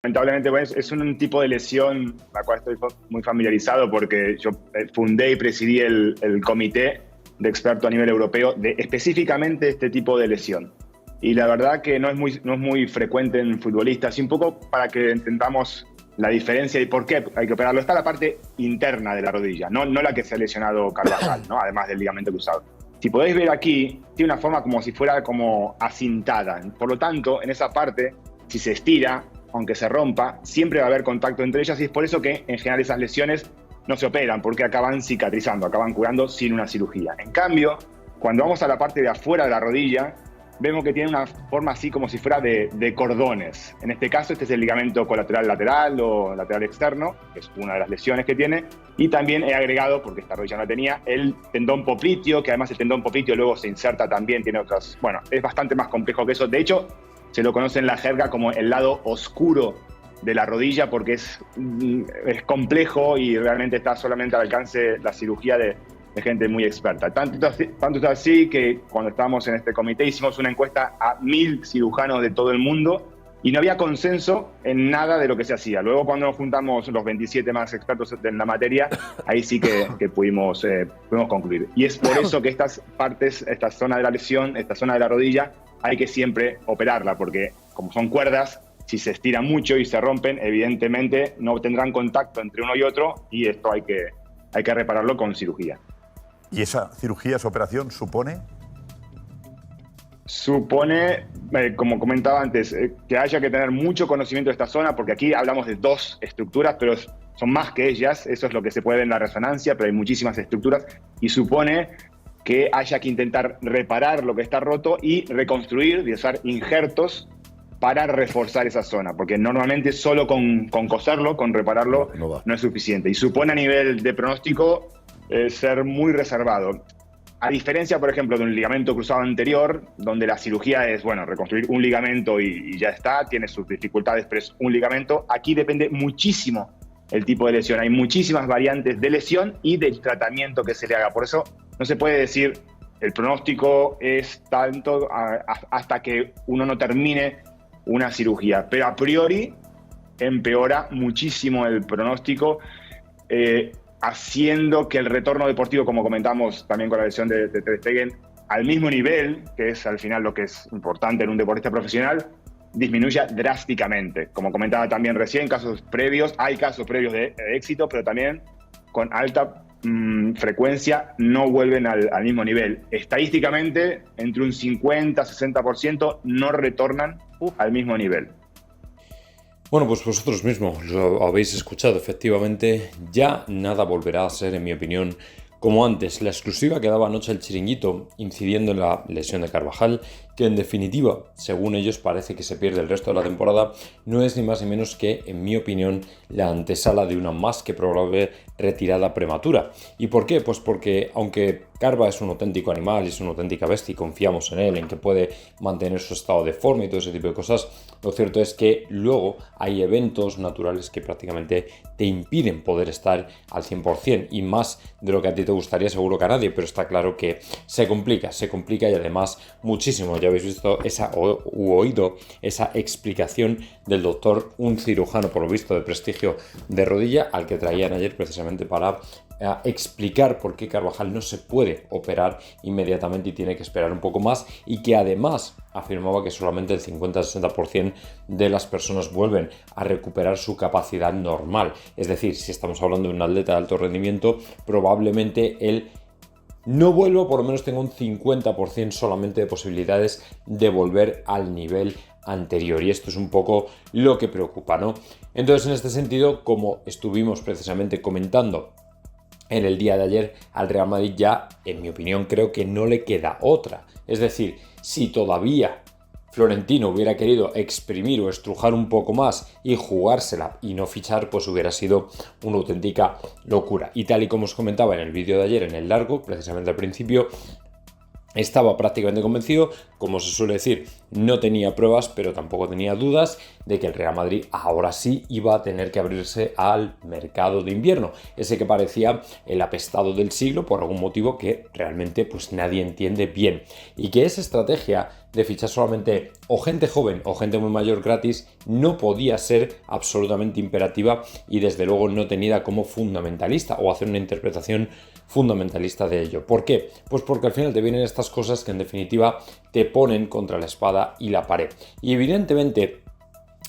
Lamentablemente, bueno, es un tipo de lesión la cual estoy muy familiarizado porque yo fundé y presidí el comité de expertos a nivel europeo de específicamente este tipo de lesión. Y la verdad que no es muy frecuente en futbolistas. Y un poco para que entendamos la diferencia y por qué hay que operarlo, está la parte interna de la rodilla, no la que se ha lesionado Carvajal, ¿no? Además del ligamento cruzado. Si podéis ver aquí, tiene una forma como si fuera como acintada. Por lo tanto, en esa parte, si se estira, aunque se rompa, siempre va a haber contacto entre ellas y es por eso que en general esas lesiones no se operan, porque acaban cicatrizando, acaban curando sin una cirugía. En cambio, cuando vamos a la parte de afuera de la rodilla, vemos que tiene una forma así como si fuera de cordones. En este caso, este es el ligamento colateral lateral o lateral externo, que es una de las lesiones que tiene. Y también he agregado, porque esta rodilla no la tenía, el tendón popliteo, que además el tendón popliteo luego se inserta también, tiene otras... Bueno, es bastante más complejo que eso. De hecho, se lo conoce en la jerga como el lado oscuro de la rodilla porque es complejo y realmente está solamente al alcance la cirugía de gente muy experta. Tanto es así que cuando estábamos en este comité hicimos una encuesta a 1000 cirujanos de todo el mundo y no había consenso en nada de lo que se hacía. Luego cuando nos juntamos los 27 más expertos en la materia, ahí sí que pudimos concluir. Y es por eso que estas partes, esta zona de la lesión, esta zona de la rodilla, hay que siempre operarla, porque como son cuerdas, si se estiran mucho y se rompen, evidentemente no tendrán contacto entre uno y otro y esto hay que repararlo con cirugía. ¿Y esa cirugía, esa operación supone? Supone, como comentaba antes, que haya que tener mucho conocimiento de esta zona, porque aquí hablamos de 2 estructuras, pero son más que ellas, eso es lo que se puede ver en la resonancia, pero hay muchísimas estructuras, y supone que haya que intentar reparar lo que está roto y reconstruir y usar injertos para reforzar esa zona, porque normalmente solo con coserlo, con repararlo, no es suficiente. Y supone a nivel de pronóstico ser muy reservado. A diferencia, por ejemplo, de un ligamento cruzado anterior, donde la cirugía es, bueno, reconstruir un ligamento y ya está, tiene sus dificultades, pero es un ligamento. Aquí depende muchísimo el tipo de lesión. Hay muchísimas variantes de lesión y del tratamiento que se le haga. Por eso no se puede decir el pronóstico es tanto hasta que uno no termine una cirugía. Pero a priori empeora muchísimo el pronóstico, haciendo que el retorno deportivo, como comentamos también con la lesión de Ter Stegen, al mismo nivel, que es al final lo que es importante en un deportista profesional, disminuya drásticamente. Como comentaba también recién, hay casos previos de éxito, pero también con alta frecuencia no vuelven al mismo nivel. Estadísticamente, entre un 50-60% no retornan al mismo nivel. Bueno, pues vosotros mismos lo habéis escuchado, efectivamente, ya nada volverá a ser, en mi opinión, como antes. La exclusiva que daba anoche el Chiringuito, incidiendo en la lesión de Carvajal, que en definitiva, según ellos, parece que se pierde el resto de la temporada, no es ni más ni menos que, en mi opinión, la antesala de una más que probable retirada prematura. ¿Y por qué? Pues porque, aunque Carva es un auténtico animal, es una auténtica bestia y confiamos en él, en que puede mantener su estado de forma y todo ese tipo de cosas, lo cierto es que luego hay eventos naturales que prácticamente te impiden poder estar al 100% y más de lo que a ti te gustaría, seguro que a nadie, pero está claro que se complica y además muchísimo. Ya habéis visto oído esa explicación del doctor, un cirujano por lo visto de prestigio de rodilla, al que traían ayer precisamente para explicar por qué Carvajal no se puede operar inmediatamente y tiene que esperar un poco más, y que además afirmaba que solamente el 50-60% de las personas vuelven a recuperar su capacidad normal. Es decir, si estamos hablando de un atleta de alto rendimiento, probablemente él no vuelva, por lo menos tenga un 50% solamente de posibilidades de volver al nivel anterior, y esto es un poco lo que preocupa, ¿no? Entonces, en este sentido, como estuvimos precisamente comentando en el día de ayer, al Real Madrid ya, en mi opinión, creo que no le queda otra. Es decir, si todavía Florentino hubiera querido exprimir o estrujar un poco más y jugársela y no fichar, pues hubiera sido una auténtica locura. Y tal y como os comentaba en el vídeo de ayer, en el largo, precisamente al principio, estaba prácticamente convencido, como se suele decir, no tenía pruebas, pero tampoco tenía dudas de que el Real Madrid ahora sí iba a tener que abrirse al mercado de invierno, ese que parecía el apestado del siglo por algún motivo que realmente pues nadie entiende bien, y que esa estrategia de fichar solamente o gente joven o gente muy mayor gratis no podía ser absolutamente imperativa y desde luego no tenida como fundamentalista o hacer una interpretación fundamentalista de ello. ¿Por qué? Pues porque al final te vienen estas cosas que en definitiva te ponen contra la espada y la pared. Y evidentemente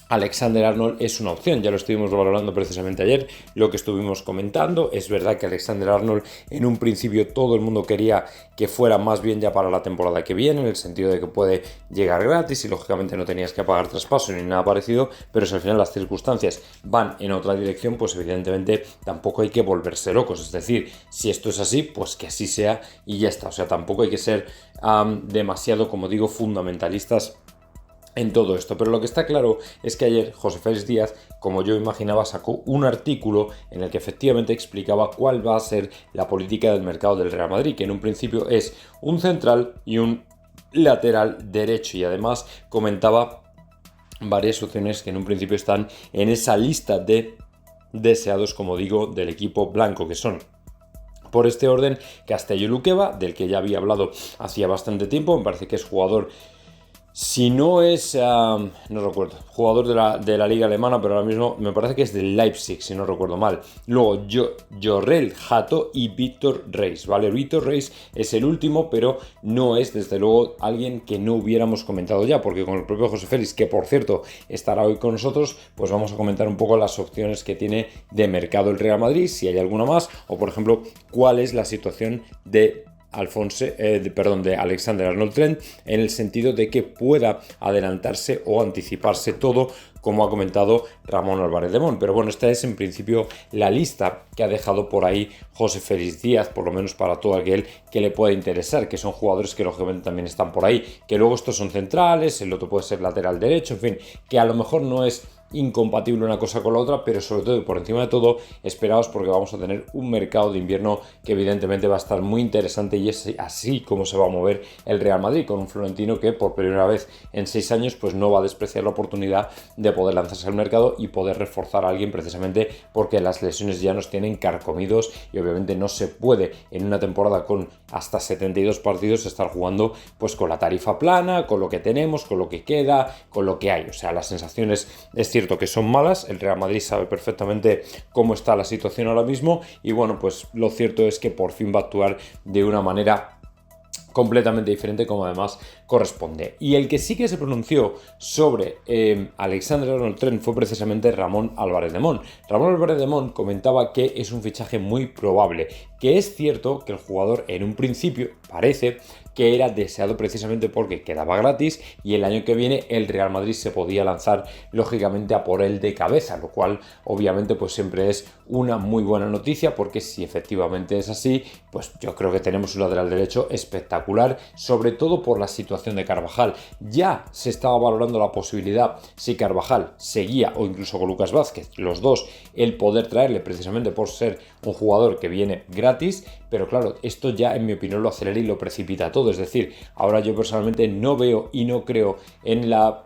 Alexander Arnold es una opción, ya lo estuvimos valorando precisamente ayer, lo que estuvimos comentando. Es verdad que Alexander Arnold en un principio todo el mundo quería que fuera más bien ya para la temporada que viene, en el sentido de que puede llegar gratis y lógicamente no tenías que pagar traspaso ni nada parecido, pero si al final las circunstancias van en otra dirección, pues evidentemente tampoco hay que volverse locos. Es decir, si esto es así, pues que así sea y ya está. O sea, tampoco hay que ser demasiado, como digo, fundamentalistas en todo esto. Pero lo que está claro es que ayer José Félix Díaz, como yo imaginaba, sacó un artículo en el que efectivamente explicaba cuál va a ser la política del mercado del Real Madrid, que en un principio es un central y un lateral derecho, y además comentaba varias opciones que en un principio están en esa lista de deseados, como digo, del equipo blanco, que son, por este orden, Castelló Luqueva, del que ya había hablado hacía bastante tiempo. Me parece que es jugador, si no es, no recuerdo, jugador de la liga alemana, pero ahora mismo me parece que es del Leipzig, si no recuerdo mal. Luego Jorrel Hato y Víctor Reis, ¿vale? Víctor Reis es el último, pero no es desde luego alguien que no hubiéramos comentado ya, porque con el propio José Félix, que por cierto estará hoy con nosotros, pues vamos a comentar un poco las opciones que tiene de mercado el Real Madrid, si hay alguna más, o por ejemplo, cuál es la situación de de Alexander Arnold Trent, en el sentido de que pueda adelantarse o anticiparse todo, como ha comentado Ramón Álvarez de Mon. Pero bueno, esta es en principio la lista que ha dejado por ahí José Félix Díaz, por lo menos para todo aquel que le pueda interesar, que son jugadores que lógicamente también están por ahí, que luego estos son centrales, el otro puede ser lateral derecho, en fin, que a lo mejor no es incompatible una cosa con la otra, pero sobre todo y por encima de todo esperaos, porque vamos a tener un mercado de invierno que evidentemente va a estar muy interesante, y es así como se va a mover el Real Madrid, con un Florentino que por primera vez en 6 años pues no va a despreciar la oportunidad de poder lanzarse al mercado y poder reforzar a alguien, precisamente porque las lesiones ya nos tienen carcomidos y obviamente no se puede en una temporada con hasta 72 partidos estar jugando pues con la tarifa plana, con lo que tenemos, con lo que queda, con lo que hay. O sea, las sensaciones es cierto que son malas, el Real Madrid sabe perfectamente cómo está la situación ahora mismo y bueno, pues lo cierto es que por fin va a actuar de una manera completamente diferente, como además corresponde. Y el que sí que se pronunció sobre Alexander Arnold Trent fue precisamente Ramón Álvarez de Mon. Ramón Álvarez de Mon comentaba que es un fichaje muy probable, que es cierto que el jugador en un principio parece que era deseado precisamente porque quedaba gratis y el año que viene el Real Madrid se podía lanzar lógicamente a por él de cabeza, lo cual obviamente pues siempre es una muy buena noticia, porque si efectivamente es así, pues yo creo que tenemos un lateral derecho espectacular, sobre todo por la situación de Carvajal. Ya se estaba valorando la posibilidad, si Carvajal seguía o incluso con Lucas Vázquez, los dos, el poder traerle precisamente por ser un jugador que viene gratis, pero claro, esto ya en mi opinión lo acelera y lo precipita todo. Es decir, ahora yo personalmente no veo y no creo en la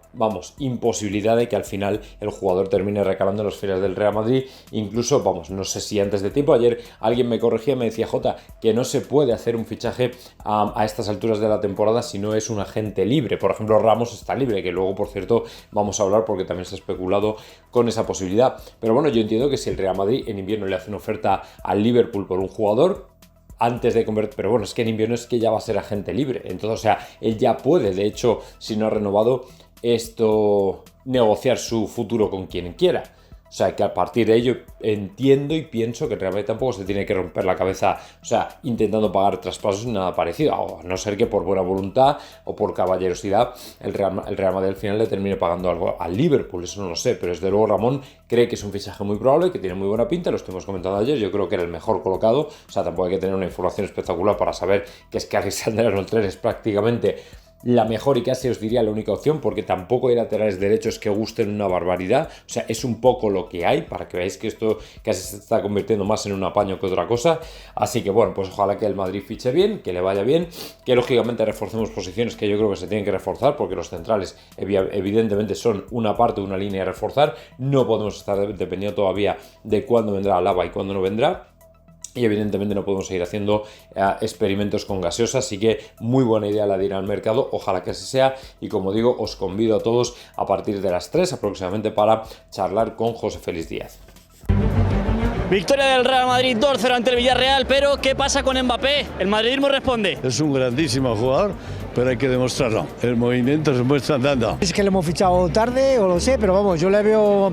imposibilidad de que al final el jugador termine recalando en los filas del Real Madrid. Incluso, no sé si antes de tiempo, ayer alguien me corregía, me decía, Jota, que no se puede hacer un fichaje a estas alturas de la temporada si no es un agente libre. Por ejemplo, Ramos está libre, que luego, por cierto, vamos a hablar porque también se ha especulado con esa posibilidad. Pero bueno, yo entiendo que si el Real Madrid en invierno le hace una oferta al Liverpool por un jugador, antes de convertir, pero bueno, es que en invierno es que ya va a ser agente libre, entonces, o sea, él ya puede, de hecho, si no ha renovado negociar su futuro con quien quiera. O sea, que a partir de ello entiendo y pienso que realmente tampoco se tiene que romper la cabeza, o sea, intentando pagar traspasos ni nada parecido, a no ser que por buena voluntad o por caballerosidad el Real Madrid al final le termine pagando algo al Liverpool, eso no lo sé, pero desde luego Ramón cree que es un fichaje muy probable, que tiene muy buena pinta, lo estuvimos comentando ayer, yo creo que era el mejor colocado, o sea, tampoco hay que tener una información espectacular para saber que es que Alexander Arnold Trent es prácticamente la mejor y casi os diría la única opción, porque tampoco hay laterales derechos que gusten una barbaridad. O sea, es un poco lo que hay, para que veáis que esto casi se está convirtiendo más en un apaño que otra cosa. Así que bueno, pues ojalá que el Madrid fiche bien, que le vaya bien, que lógicamente reforcemos posiciones que yo creo que se tienen que reforzar, porque los centrales evidentemente son una parte de una línea a reforzar. No podemos estar dependiendo todavía de cuándo vendrá Alaba y cuándo no vendrá. Y evidentemente no podemos seguir haciendo experimentos con gaseosa, así que muy buena idea la de ir al mercado, ojalá que así sea. Y como digo, os convido a todos a partir de las 3 aproximadamente para charlar con José Félix Díaz. Victoria del Real Madrid 2-0 ante el Villarreal, pero ¿qué pasa con Mbappé? El madridismo responde. Es un grandísimo jugador, pero hay que demostrarlo. El movimiento se muestra andando. Es que lo hemos fichado tarde, o lo sé, pero vamos, yo le veo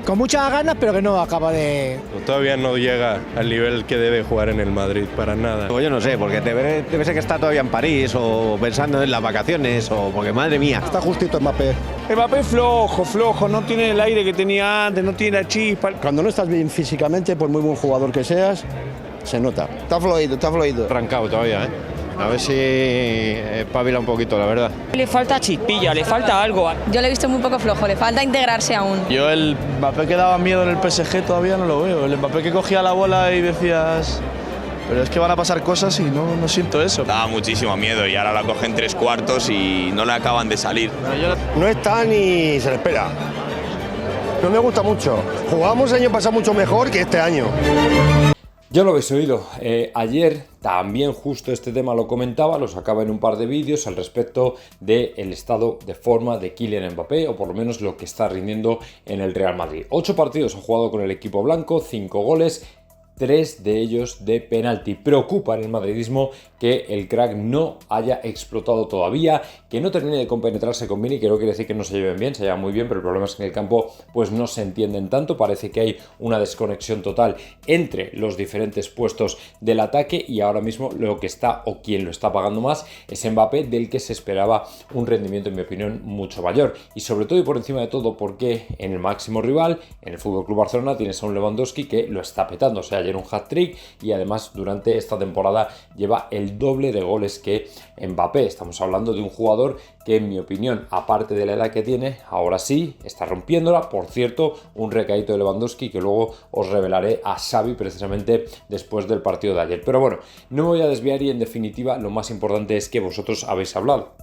con muchas ganas, pero que no acaba de... Todavía no llega al nivel que debe jugar en el Madrid, para nada. Pues yo no sé, porque debe ser que está todavía en París, o pensando en las vacaciones, o porque madre mía. Está justito Mbappé. Mbappé flojo, no tiene el aire que tenía antes, no tiene la chispa. Cuando no estás bien físicamente, por muy buen jugador que seas, se nota. Está fluido. Arrancado todavía, A ver si espabila un poquito, la verdad. Le falta chispilla, le falta algo. Yo le he visto muy poco flojo, le falta integrarse aún. Yo el Mbappé que daba miedo en el PSG todavía no lo veo. El Mbappé que cogía la bola y decías... Pero es que van a pasar cosas y no siento eso. Daba muchísimo miedo y ahora la cogen 3/4 y no le acaban de salir. No está ni se le espera. No me gusta mucho. Jugábamos el año pasado mucho mejor que este año. Ya lo habéis oído, ayer también justo este tema lo comentaba, lo sacaba en un par de vídeos al respecto del estado de forma de Kylian Mbappé, o por lo menos lo que está rindiendo en el Real Madrid. 8 partidos ha jugado con el equipo blanco, 5 goles, 3 de ellos de penalti. Preocupa en el madridismo que el crack no haya explotado todavía, que no termine de compenetrarse con Vini, que no quiere decir que no se lleven bien, se llevan muy bien, pero el problema es que en el campo pues no se entienden tanto, parece que hay una desconexión total entre los diferentes puestos del ataque y ahora mismo lo que está o quien lo está pagando más es Mbappé, del que se esperaba un rendimiento en mi opinión mucho mayor y sobre todo y por encima de todo porque en el máximo rival, en el FC Barcelona, tienes a un Lewandowski que lo está petando, o sea, ayer un hat-trick y además durante esta temporada lleva el doble de goles que Mbappé. Estamos hablando de un jugador que en mi opinión, aparte de la edad que tiene, ahora sí está rompiéndola. Por cierto, un recaído de Lewandowski que luego os revelaré a Xavi precisamente después del partido de ayer. Pero bueno, no me voy a desviar y en definitiva lo más importante es que vosotros habéis hablado.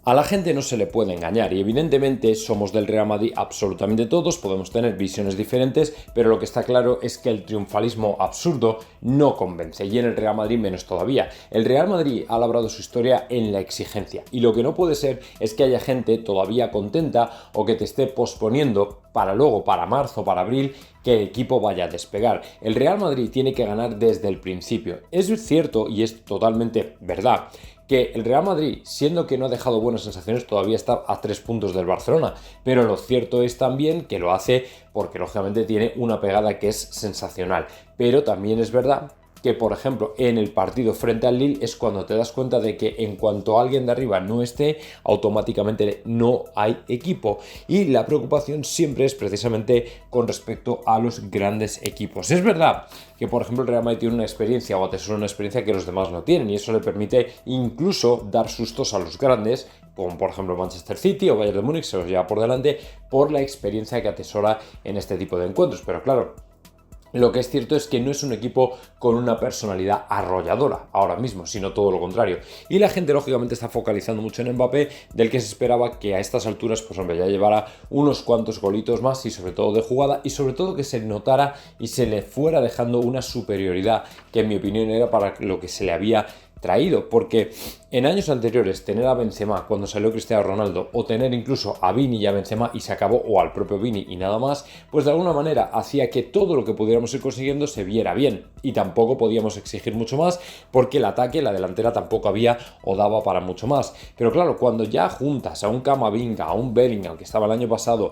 A la gente no se le puede engañar y evidentemente somos del Real Madrid absolutamente todos, podemos tener visiones diferentes, pero lo que está claro es que el triunfalismo absurdo no convence y en el Real Madrid menos todavía. El Real Madrid ha labrado su historia en la exigencia y lo que no puede ser es que haya gente todavía contenta o que te esté posponiendo para luego, para marzo, para abril, que el equipo vaya a despegar. El Real Madrid tiene que ganar desde el principio. Es cierto y es totalmente verdad que el Real Madrid, siendo que no ha dejado buenas sensaciones, todavía está a 3 puntos del Barcelona, pero lo cierto es también que lo hace porque lógicamente tiene una pegada que es sensacional, pero también es verdad que, por ejemplo, en el partido frente al Lille es cuando te das cuenta de que en cuanto alguien de arriba no esté, automáticamente no hay equipo. Y la preocupación siempre es precisamente con respecto a los grandes equipos. Es verdad que, por ejemplo, el Real Madrid tiene una experiencia o atesora una experiencia que los demás no tienen y eso le permite incluso dar sustos a los grandes, como por ejemplo Manchester City o Bayern de Múnich, se los lleva por delante por la experiencia que atesora en este tipo de encuentros. Pero claro, lo que es cierto es que no es un equipo con una personalidad arrolladora ahora mismo, sino todo lo contrario. Y la gente lógicamente está focalizando mucho en Mbappé, del que se esperaba que a estas alturas, pues hombre, ya llevara unos cuantos golitos más y sobre todo de jugada y sobre todo que se notara y se le fuera dejando una superioridad que en mi opinión era para lo que se le había traído, porque en años anteriores tener a Benzema cuando salió Cristiano Ronaldo o tener incluso a Vini y a Benzema y se acabó, o al propio Vini y nada más, pues de alguna manera hacía que todo lo que pudiéramos ir consiguiendo se viera bien y tampoco podíamos exigir mucho más porque el ataque, la delantera tampoco había o daba para mucho más. Pero claro, cuando ya juntas a un Camavinga, a un Bellingham que estaba el año pasado,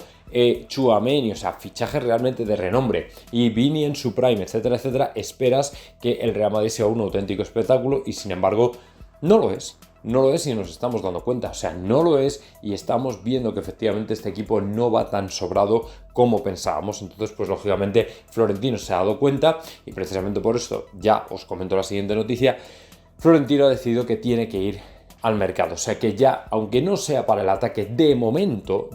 Tchouaméni, o sea, fichajes realmente de renombre, y Vini en su prime, etcétera, etcétera, esperas que el Real Madrid sea un auténtico espectáculo y sin embargo no lo es. No lo es y nos estamos dando cuenta, o sea, no lo es y estamos viendo que efectivamente este equipo no va tan sobrado como pensábamos. Entonces, pues lógicamente Florentino se ha dado cuenta y precisamente por esto ya os comento la siguiente noticia. Florentino ha decidido que tiene que ir al mercado, o sea que ya, aunque no sea para el ataque de momento,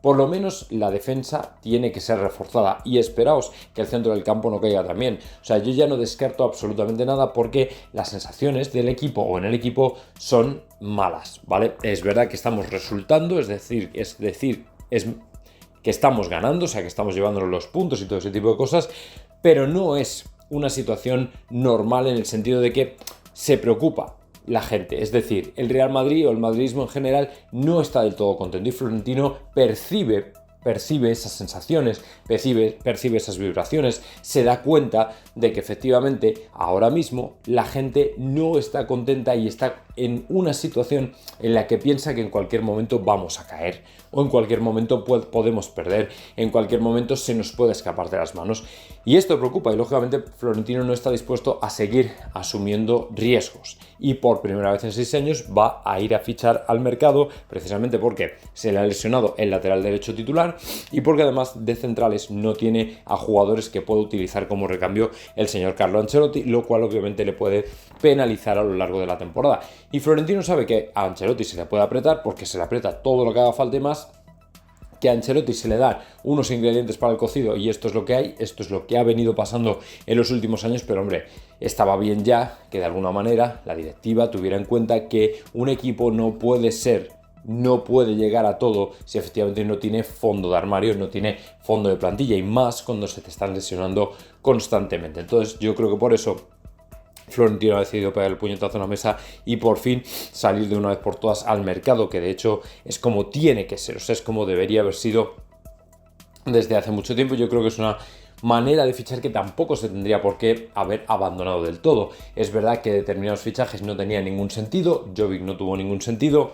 por lo menos la defensa tiene que ser reforzada y esperaos que el centro del campo no caiga también. O sea, yo ya no descarto absolutamente nada porque las sensaciones del equipo o en el equipo son malas, ¿vale? Es verdad que estamos resultando, es decir, que estamos ganando, o sea, que estamos llevándonos los puntos y todo ese tipo de cosas, pero no es una situación normal en el sentido de que se preocupa la gente. Es decir, el Real Madrid o el madridismo en general no está del todo contento y Florentino percibe esas sensaciones, percibe esas vibraciones, se da cuenta de que efectivamente ahora mismo la gente no está contenta y está en una situación en la que piensa que en cualquier momento vamos a caer o en cualquier momento podemos perder, en cualquier momento se nos puede escapar de las manos. Y esto preocupa y lógicamente Florentino no está dispuesto a seguir asumiendo riesgos y por primera vez en 6 años va a ir a fichar al mercado precisamente porque se le ha lesionado el lateral derecho titular y porque además de centrales no tiene a jugadores que pueda utilizar como recambio el señor Carlo Ancelotti, lo cual obviamente le puede penalizar a lo largo de la temporada. Y Florentino sabe que a Ancelotti se le puede apretar porque se le aprieta todo lo que haga falta y más, que a Ancelotti se le dan unos ingredientes para el cocido y esto es lo que hay, esto es lo que ha venido pasando en los últimos años, pero hombre, estaba bien ya que de alguna manera la directiva tuviera en cuenta que un equipo no puede llegar a todo si efectivamente no tiene fondo de armario, no tiene fondo de plantilla y más cuando se te están lesionando constantemente. Entonces yo creo que por eso Florentino ha decidido pegar el puñetazo en la mesa y por fin salir de una vez por todas al mercado, que de hecho es como tiene que ser, o sea, es como debería haber sido desde hace mucho tiempo. Yo creo que es una manera de fichar que tampoco se tendría por qué haber abandonado del todo. Es verdad que determinados fichajes no tenían ningún sentido, Jovic no tuvo ningún sentido,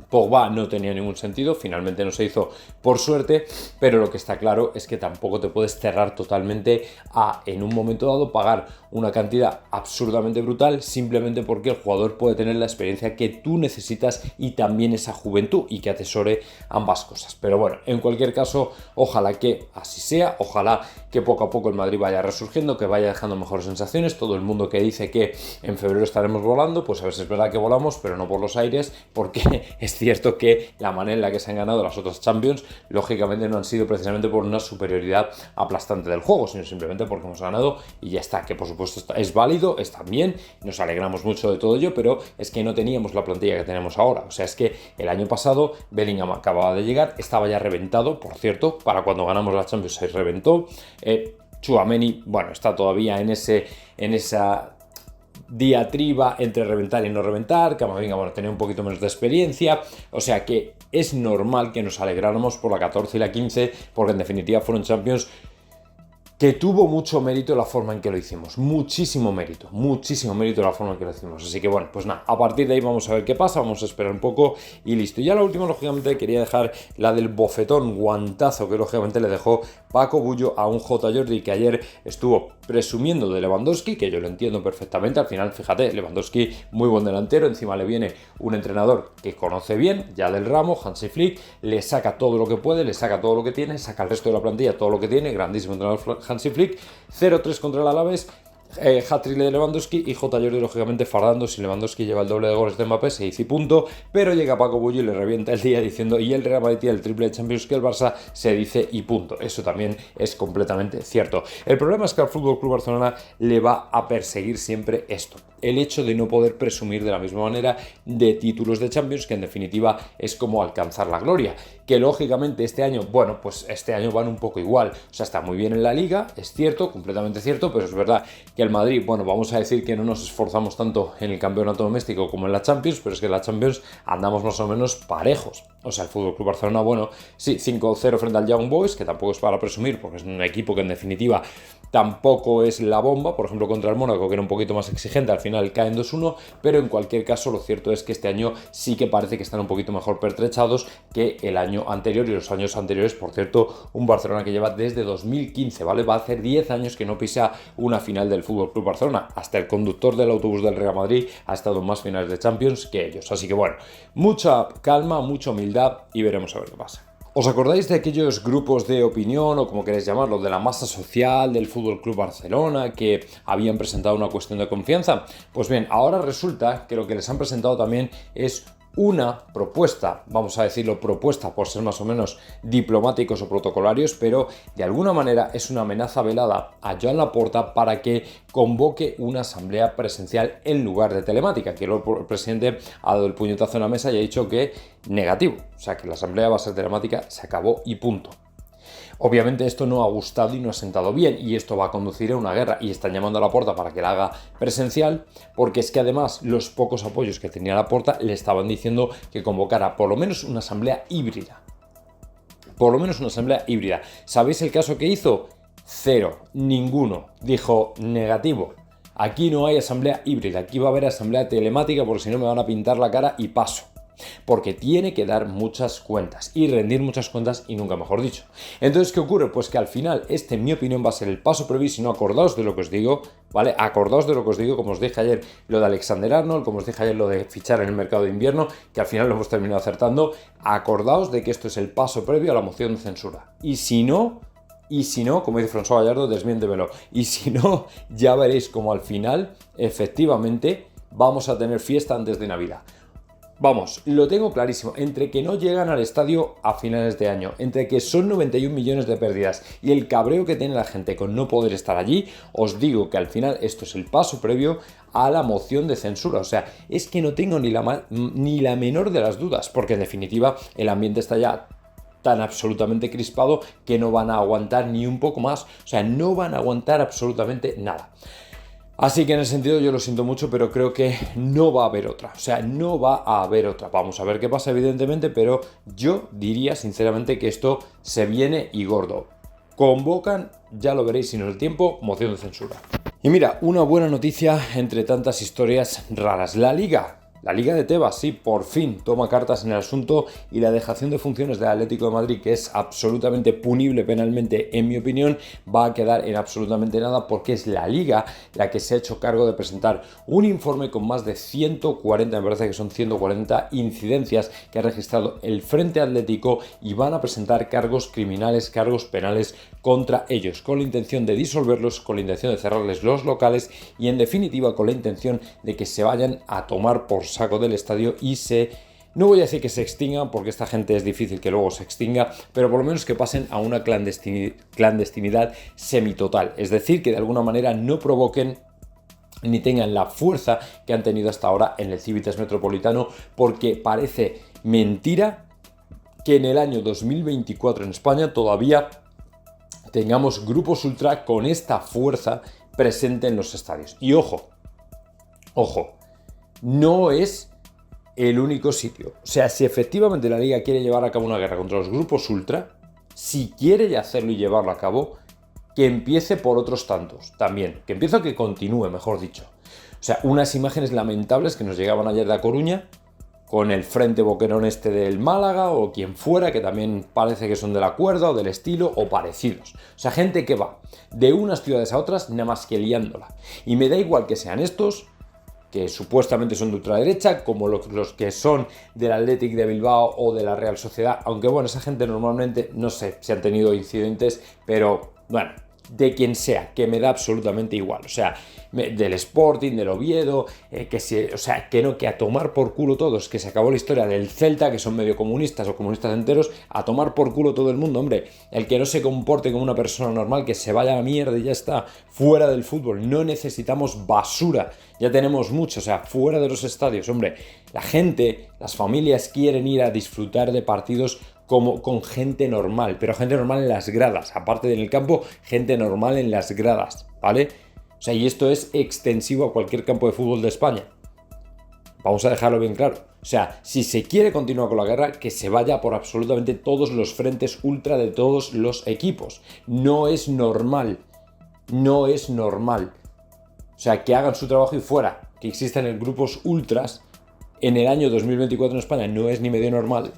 Pogba no tenía ningún sentido, finalmente no se hizo por suerte, pero lo que está claro es que tampoco te puedes cerrar totalmente a, en un momento dado, pagar una cantidad absurdamente brutal simplemente porque el jugador puede tener la experiencia que tú necesitas y también esa juventud y que atesore ambas cosas. Pero bueno, en cualquier caso, ojalá que así sea, ojalá que poco a poco el Madrid vaya resurgiendo, que vaya dejando mejores sensaciones. Todo el mundo que dice que en febrero estaremos volando, pues a veces es verdad que volamos, pero no por los aires, porque es cierto que la manera en la que se han ganado las otras Champions, lógicamente no han sido precisamente por una superioridad aplastante del juego, sino simplemente porque hemos ganado y ya está, que por supuesto es válido, está bien, nos alegramos mucho de todo ello, pero es que no teníamos la plantilla que tenemos ahora. O sea, es que el año pasado Bellingham acababa de llegar, estaba ya reventado, por cierto, para cuando ganamos la Champions se reventó. Tchouaméni, bueno, está todavía en esa diatriba entre reventar y no reventar. Camavinga, bueno, tenía un poquito menos de experiencia, o sea que es normal que nos alegráramos por la 14 y la 15, porque en definitiva fueron Champions que tuvo mucho mérito la forma en que lo hicimos, muchísimo mérito la forma en que lo hicimos. Así que bueno, pues nada, a partir de ahí vamos a ver qué pasa, vamos a esperar un poco y listo. Y ya la última, lógicamente, quería dejar la del bofetón, guantazo que lógicamente le dejó Paco Bullo a un J. Jordi que ayer estuvo presumiendo de Lewandowski, que yo lo entiendo perfectamente. Al final, fíjate, Lewandowski muy buen delantero, encima le viene un entrenador que conoce bien, ya del ramo, Hansi Flick, le saca todo lo que puede, le saca todo lo que tiene, saca al resto de la plantilla todo lo que tiene, grandísimo entrenador Hansi Flick, 0-3 contra el Alavés, hat-trick de Lewandowski y J. Jordi lógicamente fardando. Si Lewandowski lleva el doble de goles de Mbappé se dice y punto, pero llega Paco Bullo y le revienta el día diciendo y el Real Madrid tiene el triple de Champions que el Barça, se dice y punto. Eso también es completamente cierto. El problema es que al FC Barcelona le va a perseguir siempre esto, el hecho de no poder presumir de la misma manera de títulos de Champions, que en definitiva es como alcanzar la gloria, que lógicamente este año, bueno, pues este año van un poco igual, o sea, está muy bien en la Liga, es cierto, completamente cierto, pero es verdad que el Madrid, bueno, vamos a decir que no nos esforzamos tanto en el campeonato doméstico como en la Champions, pero es que en la Champions andamos más o menos parejos. O sea, el FC Barcelona, bueno, sí, 5-0 frente al Young Boys, que tampoco es para presumir, porque es un equipo que en definitiva tampoco es la bomba. Por ejemplo, contra el Mónaco, que era un poquito más exigente, al final caen 2-1, pero en cualquier caso lo cierto es que este año sí que parece que están un poquito mejor pertrechados que el año anterior y los años anteriores. Por cierto, un Barcelona que lleva desde 2015, ¿vale? Va a hacer 10 años que no pisa una final del FC Barcelona. Hasta el conductor del autobús del Real Madrid ha estado en más finales de Champions que ellos. Así que bueno, mucha calma, mucha humildad y veremos a ver qué pasa. ¿Os acordáis de aquellos grupos de opinión, o como queréis llamarlo, de la masa social del FC Barcelona que habían presentado una cuestión de confianza? Pues bien, ahora resulta que lo que les han presentado también es una propuesta, vamos a decirlo propuesta por ser más o menos diplomáticos o protocolarios, pero de alguna manera es una amenaza velada a Joan Laporta para que convoque una asamblea presencial en lugar de telemática, que el presidente ha dado el puñetazo en la mesa y ha dicho que negativo, o sea que la asamblea va a ser telemática, se acabó y punto. Obviamente esto no ha gustado y no ha sentado bien, y esto va a conducir a una guerra, y están llamando a Laporta para que la haga presencial, porque es que además los pocos apoyos que tenía Laporta le estaban diciendo que convocara por lo menos una asamblea híbrida. Por lo menos una asamblea híbrida. ¿Sabéis el caso que hizo? Cero, ninguno. Dijo negativo. Aquí no hay asamblea híbrida, aquí va a haber asamblea telemática porque si no me van a pintar la cara y paso. Porque tiene que dar muchas cuentas y rendir muchas cuentas, y nunca mejor dicho. Entonces, ¿qué ocurre? Pues que al final en mi opinión va a ser el paso previo. Si no, acordaos de lo que os digo, ¿vale? Acordaos de lo que os digo, como os dije ayer lo de Alexander Arnold, como os dije ayer lo de fichar en el mercado de invierno, que al final lo hemos terminado acertando. Acordaos de que esto es el paso previo a la moción de censura. Y si no, como dice François Gallardo, desmiéntemelo. Y si no, ya veréis como al final, efectivamente, vamos a tener fiesta antes de Navidad. Vamos, lo tengo clarísimo, entre que no llegan al estadio a finales de año, entre que son 91 millones de pérdidas y el cabreo que tiene la gente con no poder estar allí, os digo que al final esto es el paso previo a la moción de censura. O sea, es que no tengo ni la menor de las dudas, porque en definitiva el ambiente está ya tan absolutamente crispado que no van a aguantar ni un poco más, o sea, no van a aguantar absolutamente nada. Así que en ese sentido yo lo siento mucho, pero creo que no va a haber otra. O sea, no va a haber otra. Vamos a ver qué pasa, evidentemente, pero yo diría sinceramente que esto se viene y gordo. Convocan, ya lo veréis si no es el tiempo, moción de censura. Y mira, una buena noticia entre tantas historias raras. La Liga de Tebas, sí, por fin toma cartas en el asunto, y la dejación de funciones del Atlético de Madrid, que es absolutamente punible penalmente, en mi opinión, va a quedar en absolutamente nada, porque es la Liga la que se ha hecho cargo de presentar un informe con más de 140, me parece que son 140 incidencias que ha registrado el Frente Atlético, y van a presentar cargos criminales, cargos penales contra ellos, con la intención de disolverlos, con la intención de cerrarles los locales y en definitiva con la intención de que se vayan a tomar por saco del estadio y no voy a decir que se extingan, porque esta gente es difícil que luego se extinga, pero por lo menos que pasen a una clandestinidad semitotal, es decir, que de alguna manera no provoquen ni tengan la fuerza que han tenido hasta ahora en el Civitas Metropolitano, porque parece mentira que en el año 2024 en España todavía tengamos grupos ultra con esta fuerza presente en los estadios. Y ojo, no es el único sitio. O sea, si efectivamente la Liga quiere llevar a cabo una guerra contra los grupos ultra, si quiere hacerlo y llevarlo a cabo, que empiece por otros tantos también. Que empiece o que continúe, mejor dicho. O sea, unas imágenes lamentables que nos llegaban ayer de A Coruña, con el Frente Boquerón del Málaga o quien fuera, que también parece que son de la cuerda o del estilo o parecidos. O sea, gente que va de unas ciudades a otras nada más que liándola. Y me da igual que sean estos, que supuestamente son de ultraderecha, como los que son del Athletic de Bilbao o de la Real Sociedad, aunque bueno, esa gente normalmente, no sé si han tenido incidentes, pero bueno, de quien sea, que me da absolutamente igual. O sea, del Sporting, del Oviedo, que a tomar por culo todos, que se acabó la historia del Celta, que son medio comunistas o comunistas enteros, a tomar por culo todo el mundo, hombre. El que no se comporte como una persona normal, que se vaya a la mierda y ya está, fuera del fútbol. No necesitamos basura, ya tenemos mucho, o sea, fuera de los estadios, hombre. La gente, las familias quieren ir a disfrutar de partidos como con gente normal, pero gente normal en las gradas, aparte del campo, gente normal en las gradas, ¿vale? O sea, y esto es extensivo a cualquier campo de fútbol de España. Vamos a dejarlo bien claro. O sea, si se quiere continuar con la guerra, que se vaya por absolutamente todos los frentes ultra de todos los equipos. No es normal. No es normal. O sea, que hagan su trabajo y fuera. Que existan grupos ultras en el año 2024 en España no es ni medio normal.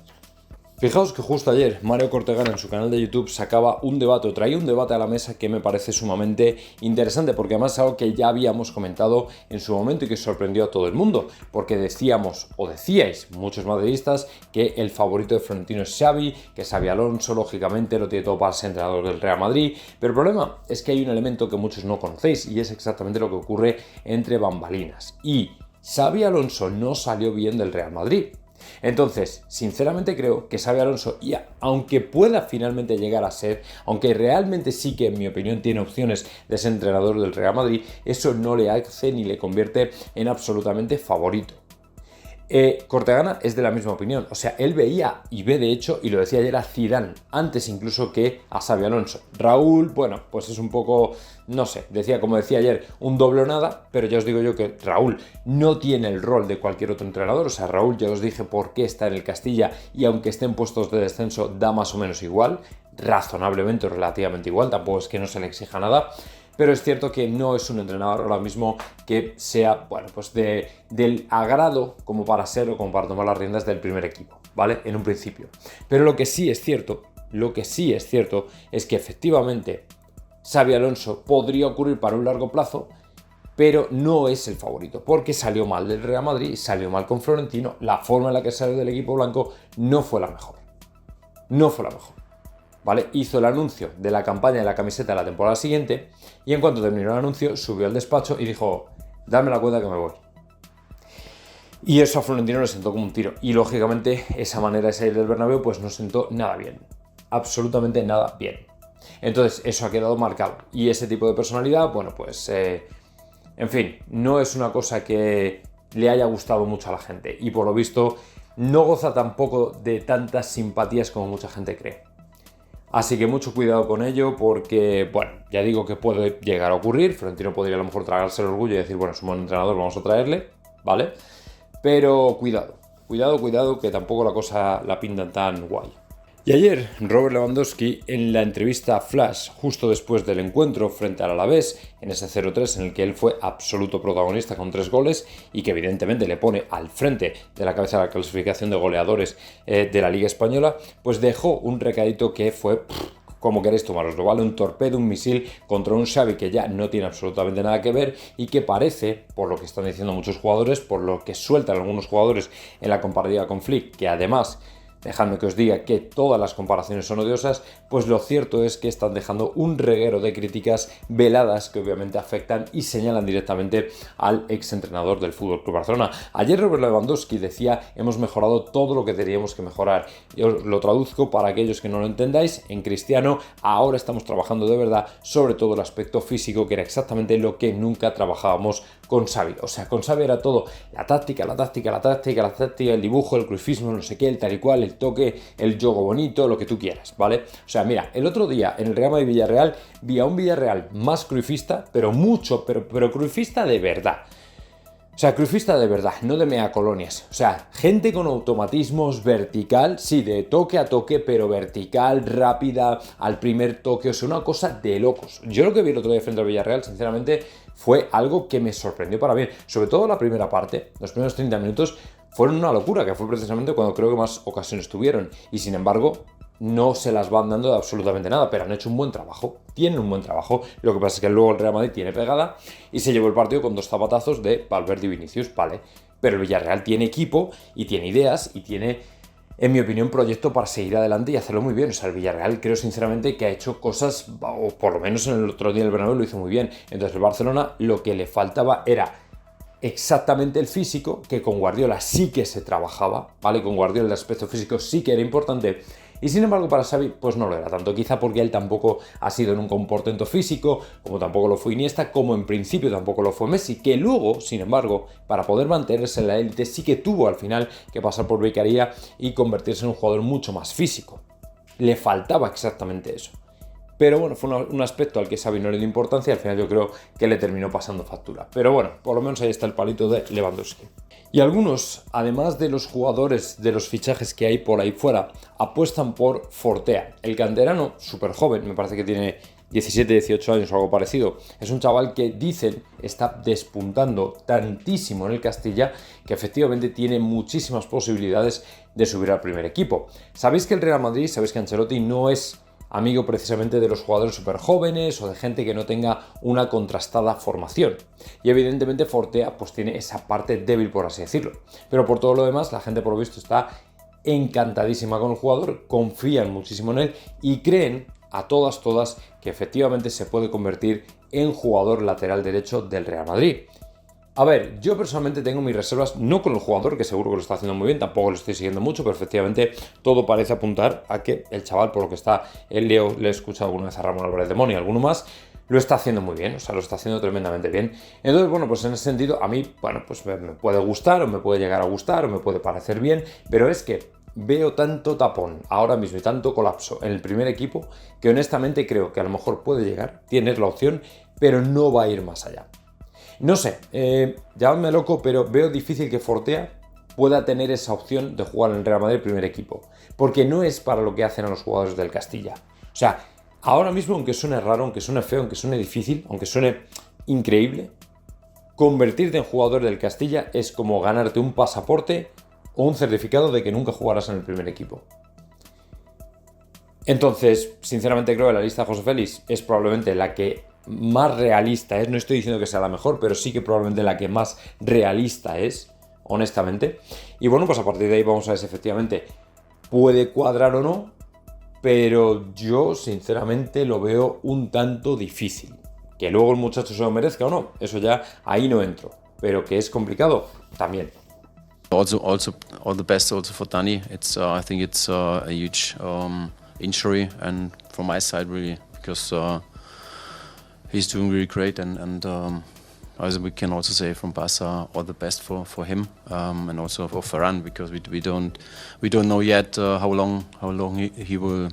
Fijaos que justo ayer Mario Cortegana en su canal de YouTube sacaba un debate, o traía un debate a la mesa que me parece sumamente interesante, porque además es algo que ya habíamos comentado en su momento y que sorprendió a todo el mundo, porque decíamos, o decíais muchos madridistas, que el favorito de Florentino es Xavi, que Xabi Alonso lógicamente lo tiene todo para ser entrenador del Real Madrid, pero el problema es que hay un elemento que muchos no conocéis y es exactamente lo que ocurre entre bambalinas, y Xabi Alonso no salió bien del Real Madrid. Entonces, sinceramente creo que Xabi Alonso, y aunque pueda finalmente llegar a ser, aunque realmente sí que en mi opinión tiene opciones de ser entrenador del Real Madrid, eso no le hace ni le convierte en absolutamente favorito. Cortegana es de la misma opinión, o sea, él veía y ve de hecho, y lo decía ayer, a Zidane, antes incluso que a Xabi Alonso. Raúl, bueno, pues es un poco, no sé, como decía ayer, un doble o nada, pero ya os digo yo que Raúl no tiene el rol de cualquier otro entrenador, o sea, Raúl ya os dije por qué está en el Castilla y aunque esté en puestos de descenso da más o menos igual, razonablemente o relativamente igual, tampoco es que no se le exija nada. Pero es cierto que no es un entrenador ahora mismo que sea, bueno, pues del agrado como para ser o como para tomar las riendas del primer equipo, ¿vale? En un principio. Pero lo que sí es cierto es que efectivamente Xabi Alonso podría ocurrir para un largo plazo, pero no es el favorito, porque salió mal del Real Madrid, salió mal con Florentino, la forma en la que salió del equipo blanco no fue la mejor. No fue la mejor. ¿Vale? Hizo el anuncio de la campaña de la camiseta de la temporada siguiente y en cuanto terminó el anuncio subió al despacho y dijo: dame la cuenta que me voy. Y eso a Florentino le sentó como un tiro y lógicamente esa manera de salir del Bernabéu pues no sentó nada bien, absolutamente nada bien. Entonces eso ha quedado marcado y ese tipo de personalidad, bueno pues en fin, no es una cosa que le haya gustado mucho a la gente y por lo visto no goza tampoco de tantas simpatías como mucha gente cree. Así que mucho cuidado con ello porque, bueno, ya digo que puede llegar a ocurrir. Florentino podría a lo mejor tragarse el orgullo y decir, bueno, es un buen entrenador, vamos a traerle, ¿vale? Pero cuidado, que tampoco la cosa la pintan tan guay. Y ayer, Robert Lewandowski, en la entrevista Flash, justo después del encuentro frente al Alavés, en ese 0-3 en el que él fue absoluto protagonista con 3 goles y que evidentemente le pone al frente de la cabeza de la clasificación de goleadores de la Liga Española, pues dejó un recadito que fue, como queréis tomaroslo, ¿vale? Un torpedo, un misil contra un Xavi que ya no tiene absolutamente nada que ver y que parece, por lo que están diciendo muchos jugadores, por lo que sueltan algunos jugadores en la comparativa con Flick, que además... dejadme que os diga que todas las comparaciones son odiosas, pues lo cierto es que están dejando un reguero de críticas veladas que obviamente afectan y señalan directamente al exentrenador del FC Barcelona. Ayer Robert Lewandowski decía: hemos mejorado todo lo que teníamos que mejorar. Yo os lo traduzco para aquellos que no lo entendáis en cristiano: ahora estamos trabajando de verdad sobre todo el aspecto físico, que era exactamente lo que nunca trabajábamos con Xavi. O sea, con Xavi era todo la táctica, el dibujo, el cruyffismo, no sé qué, el tal y cual, el toque, el juego bonito, lo que tú quieras, ¿vale? O sea, mira, el otro día en el Real Madrid Villarreal vi a un Villarreal más cruyffista, pero cruyffista de verdad. O sea, cruyffista de verdad, no de mea colonias. O sea, gente con automatismos vertical, sí, de toque a toque, pero vertical, rápida, al primer toque. O sea, una cosa de locos. Yo lo que vi el otro día frente al Villarreal, sinceramente, fue algo que me sorprendió para bien. Sobre todo la primera parte, los primeros 30 minutos, fueron una locura, que fue precisamente cuando creo que más ocasiones tuvieron. Y sin embargo, no se las van dando de absolutamente nada, pero han hecho un buen trabajo, tienen un buen trabajo. Lo que pasa es que luego el Real Madrid tiene pegada y se llevó el partido con 2 zapatazos de Valverde y Vinicius, vale. Pero el Villarreal tiene equipo y tiene ideas y tiene, en mi opinión, proyecto para seguir adelante y hacerlo muy bien. O sea, el Villarreal creo sinceramente que ha hecho cosas, o por lo menos en el otro día el Bernabéu lo hizo muy bien. Entonces el Barcelona lo que le faltaba era exactamente el físico, que con Guardiola sí que se trabajaba, ¿vale? Con Guardiola el aspecto físico sí que era importante. Y sin embargo para Xavi pues no lo era tanto, quizá porque él tampoco ha sido en un comportamiento físico, como tampoco lo fue Iniesta, como en principio tampoco lo fue Messi, que luego, sin embargo, para poder mantenerse en la élite sí que tuvo al final que pasar por becaría y convertirse en un jugador mucho más físico. Le faltaba exactamente eso. Pero bueno, fue un aspecto al que Xavi no le dio importancia y al final yo creo que le terminó pasando factura. Pero bueno, por lo menos ahí está el palito de Lewandowski. Y algunos, además de los jugadores, de los fichajes que hay por ahí fuera, apuestan por Fortea. El canterano, súper joven, me parece que tiene 17, 18 años o algo parecido. Es un chaval que dicen está despuntando tantísimo en el Castilla que efectivamente tiene muchísimas posibilidades de subir al primer equipo. Sabéis que el Real Madrid, sabéis que Ancelotti no es amigo precisamente de los jugadores súper jóvenes o de gente que no tenga una contrastada formación. Y evidentemente Fortea pues tiene esa parte débil, por así decirlo. Pero por todo lo demás, la gente por lo visto está encantadísima con el jugador, confían muchísimo en él y creen a todas que efectivamente se puede convertir en jugador lateral derecho del Real Madrid. A ver, yo personalmente tengo mis reservas, no con el jugador, que seguro que lo está haciendo muy bien, tampoco lo estoy siguiendo mucho, pero efectivamente todo parece apuntar a que el chaval, por lo que está, le he escuchado alguna vez a Ramón Álvarez de Mon y alguno más, lo está haciendo muy bien, o sea, lo está haciendo tremendamente bien. Entonces, bueno, pues en ese sentido, a mí, bueno, pues me puede gustar, o me puede llegar a gustar, o me puede parecer bien, pero es que veo tanto tapón ahora mismo y tanto colapso en el primer equipo que honestamente creo que a lo mejor puede llegar, tienes la opción, pero no va a ir más allá. No sé, llamadme loco, pero veo difícil que Fortea pueda tener esa opción de jugar en el Real Madrid primer equipo, porque no es para lo que hacen a los jugadores del Castilla. O sea, ahora mismo, aunque suene raro, aunque suene feo, aunque suene difícil, aunque suene increíble, convertirte en jugador del Castilla es como ganarte un pasaporte o un certificado de que nunca jugarás en el primer equipo. Entonces, sinceramente creo que la lista de José Félix es probablemente la que más realista es. No estoy diciendo que sea la mejor, pero sí que probablemente la que más realista es, honestamente. Y bueno, pues a partir de ahí vamos a ver si efectivamente puede cuadrar o no, pero yo sinceramente lo veo un tanto difícil. Que luego el muchacho se lo merezca o no, eso ya ahí no entro, pero que es complicado, también. Also all the best also for Dani. I think it's a huge injury, and from my side really, because he's doing really great, and as we can also say from Barca, all the best for him, and also for Ferran, because we don't know yet how long he will.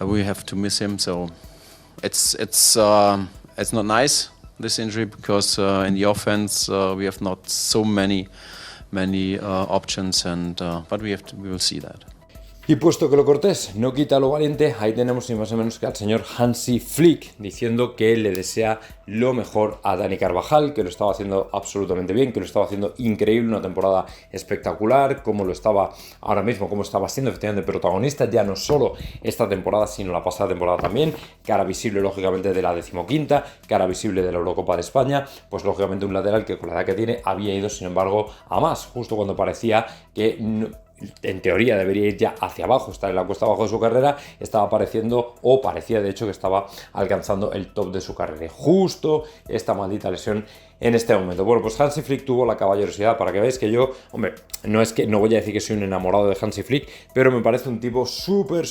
We have to miss him, so it's not nice, this injury, because in the offense we have not so many options, but we will see that. Y puesto que lo cortés no quita lo valiente, ahí tenemos ni más o menos que al señor Hansi Flick diciendo que le desea lo mejor a Dani Carvajal, que lo estaba haciendo absolutamente bien, que lo estaba haciendo increíble, una temporada espectacular, como lo estaba ahora mismo, como estaba siendo efectivamente protagonista, ya no solo esta temporada, sino la pasada temporada también, cara visible lógicamente de la 15ª, cara visible de la Eurocopa de España, pues lógicamente un lateral que con la edad que tiene había ido sin embargo a más, justo cuando parecía que en teoría debería ir ya hacia abajo, estar en la cuesta abajo de su carrera, estaba apareciendo, o parecía de hecho que estaba alcanzando el top de su carrera. Y justo esta maldita lesión en este momento. Bueno, pues Hansi Flick tuvo la caballerosidad, para que veáis que yo, hombre, no voy a decir que soy un enamorado de Hansi Flick, pero me parece un tipo súper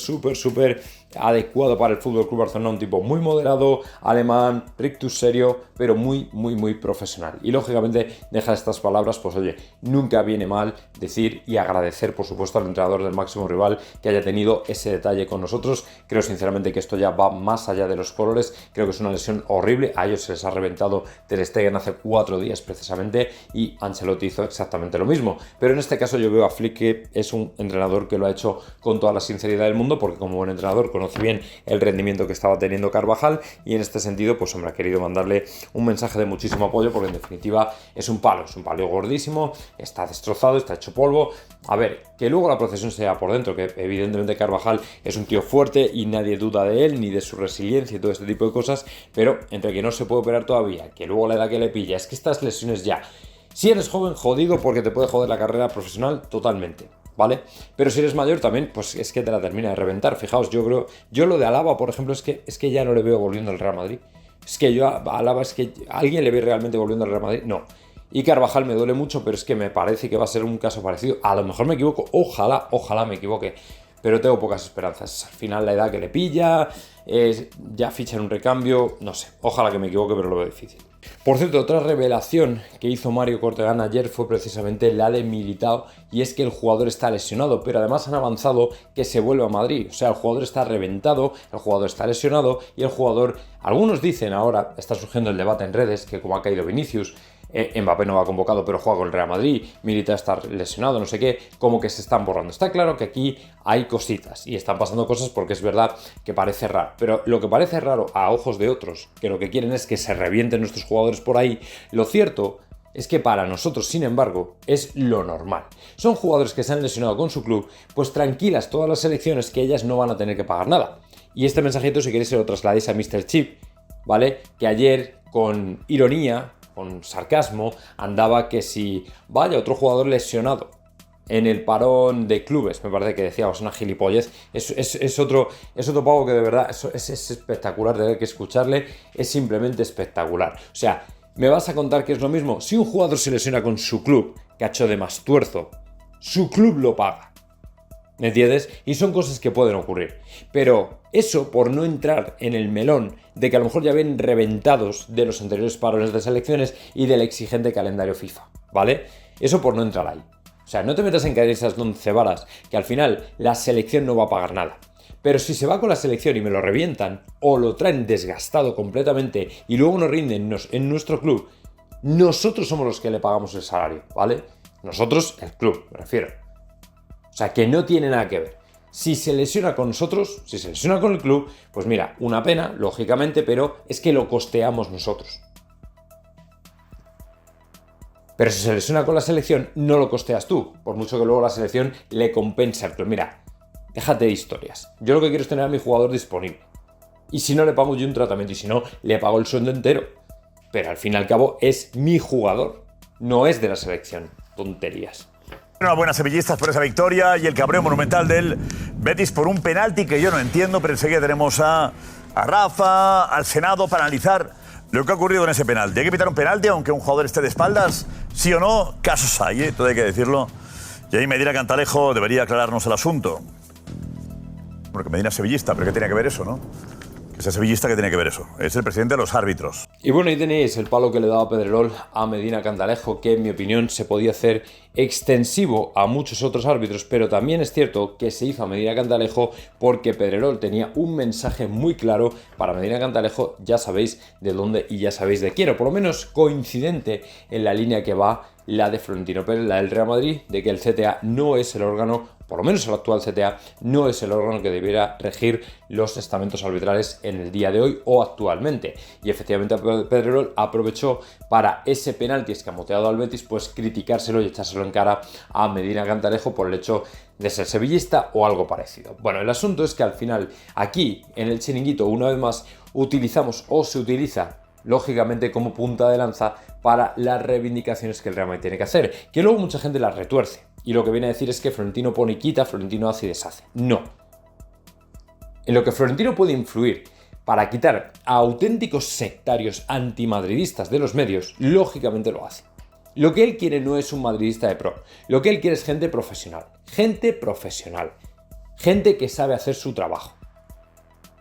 adecuado para el FC Barcelona, un tipo muy moderado, alemán, rictus serio, pero muy profesional. Y lógicamente deja estas palabras, pues oye, nunca viene mal decir y agradecer, por supuesto, al entrenador del máximo rival que haya tenido ese detalle con nosotros. Creo sinceramente que esto ya va más allá de los colores, creo que es una lesión horrible, a ellos se les ha reventado Ter Stegen hace 4 días precisamente y Ancelotti hizo exactamente lo mismo, pero en este caso yo veo a Flick que es un entrenador que lo ha hecho con toda la sinceridad del mundo, porque como buen entrenador conoce bien el rendimiento que estaba teniendo Carvajal y en este sentido pues hombre ha querido mandarle un mensaje de muchísimo apoyo, porque en definitiva es un palo gordísimo, está destrozado, está hecho polvo. A ver, que luego la procesión sea por dentro, que evidentemente Carvajal es un tío fuerte y nadie duda de él ni de su resiliencia y todo este tipo de cosas, pero entre que no se puede operar todavía, que luego la edad que le pilla, es que estas lesiones ya, si eres joven, jodido, porque te puede joder la carrera profesional totalmente, ¿vale? Pero si eres mayor también, pues es que te la termina de reventar. Fijaos, yo lo de Alaba, por ejemplo, es que ya no le veo volviendo al Real Madrid. Es que yo a Alaba, es que ¿alguien le ve realmente volviendo al Real Madrid? No. Y Carvajal me duele mucho, pero es que me parece que va a ser un caso parecido. A lo mejor me equivoco, ojalá me equivoque, pero tengo pocas esperanzas. Al final la edad que le pilla, ya fichan un recambio, no sé, ojalá que me equivoque, pero lo veo difícil. Por cierto, otra revelación que hizo Mario Cortegana ayer fue precisamente la de Militao, y es que el jugador está lesionado, pero además han avanzado que se vuelve a Madrid. O sea, el jugador está reventado, el jugador está lesionado y el jugador, algunos dicen ahora, está surgiendo el debate en redes, que como ha caído Vinicius, Mbappé no va convocado pero juega con el Real Madrid, Militao está lesionado, no sé qué, como que se están borrando. Está claro que aquí hay cositas y están pasando cosas, porque es verdad que parece raro, pero lo que parece raro a ojos de otros, que lo que quieren es que se revienten nuestros jugadores por ahí, lo cierto es que para nosotros, sin embargo, es lo normal. Son jugadores que se han lesionado con su club, pues tranquilas todas las selecciones, que ellas no van a tener que pagar nada. Y este mensajito, si queréis, se lo trasladéis a Mr. Chip, ¿vale? Que ayer, con ironía, con sarcasmo, andaba que si vaya otro jugador lesionado en el parón de clubes, me parece que decía, es una gilipollez, es otro pavo que de verdad es espectacular tener que escucharle, es simplemente espectacular. O sea, ¿me vas a contar que es lo mismo? Si un jugador se lesiona con su club, cacho de más tuerzo, su club lo paga. ¿Me entiendes? Y son cosas que pueden ocurrir. Pero eso por no entrar en el melón de que a lo mejor ya ven reventados de los anteriores parones de selecciones y del exigente calendario FIFA, ¿vale? Eso por no entrar ahí. O sea, no te metas en caer esas 11 varas, que al final la selección no va a pagar nada. Pero si se va con la selección y me lo revientan, o lo traen desgastado completamente y luego nos rinden en nuestro club, nosotros somos los que le pagamos el salario, ¿vale? Nosotros, el club, me refiero. O sea, que no tiene nada que ver. Si se lesiona con nosotros, si se lesiona con el club, pues mira, una pena, lógicamente, pero es que lo costeamos nosotros. Pero si se lesiona con la selección, no lo costeas tú, por mucho que luego la selección le compense al club. Mira, déjate de historias. Yo lo que quiero es tener a mi jugador disponible. Y si no, le pago yo un tratamiento, y si no, le pago el sueldo entero. Pero al fin y al cabo es mi jugador, no es de la selección. Tonterías. Enhorabuena, sevillistas, por esa victoria y el cabreo monumental del Betis por un penalti que yo no entiendo, pero enseguida tenemos a Rafa, al Senado, para analizar lo que ha ocurrido en ese penalti. ¿Hay que pitar un penalti aunque un jugador esté de espaldas? ¿Sí o no? Casos hay, todo hay que decirlo. Y ahí Medina Cantalejo debería aclararnos el asunto. Porque Medina es sevillista, pero ¿qué tiene que ver eso, no? Que sea sevillista, ¿qué tiene que ver eso? Es el presidente de los árbitros. Y bueno, ahí tenéis el palo que le daba Pedrerol a Medina Cantalejo, que en mi opinión se podía hacer extensivo a muchos otros árbitros, pero también es cierto que se hizo a Medina Cantalejo porque Pedrerol tenía un mensaje muy claro para Medina Cantalejo, ya sabéis de dónde y ya sabéis de quién, o por lo menos coincidente en la línea que va la de Florentino Pérez, la del Real Madrid, de que el CTA no es el órgano, por lo menos el actual CTA, no es el órgano que debiera regir los estamentos arbitrales en el día de hoy o actualmente. Y efectivamente Pedrerol aprovechó para ese penalti escamoteado al Betis, pues criticárselo y echárselo en cara a Medina Cantalejo por el hecho de ser sevillista o algo parecido. Bueno, el asunto es que al final aquí en el chiringuito una vez más utilizamos o se utiliza lógicamente como punta de lanza para las reivindicaciones que el Real Madrid tiene que hacer, que luego mucha gente las retuerce y lo que viene a decir es que Florentino pone y quita, Florentino hace y deshace. No. En lo que Florentino puede influir para quitar a auténticos sectarios antimadridistas de los medios, lógicamente lo hace. Lo que él quiere no es un madridista de pro, lo que él quiere es gente profesional, gente que sabe hacer su trabajo.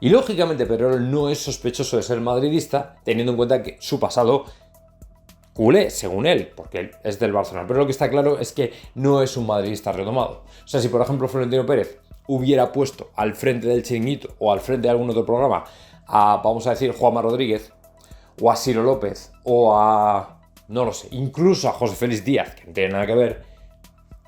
Y lógicamente Pedrerol no es sospechoso de ser madridista, teniendo en cuenta que su pasado culé, según él, porque él es del Barcelona. Pero lo que está claro es que no es un madridista redomado. O sea, si por ejemplo Florentino Pérez hubiera puesto al frente del chiringuito o al frente de algún otro programa a, vamos a decir, Juanma Rodríguez o a Ciro López o a, no lo sé, incluso a José Félix Díaz, que no tiene nada que ver,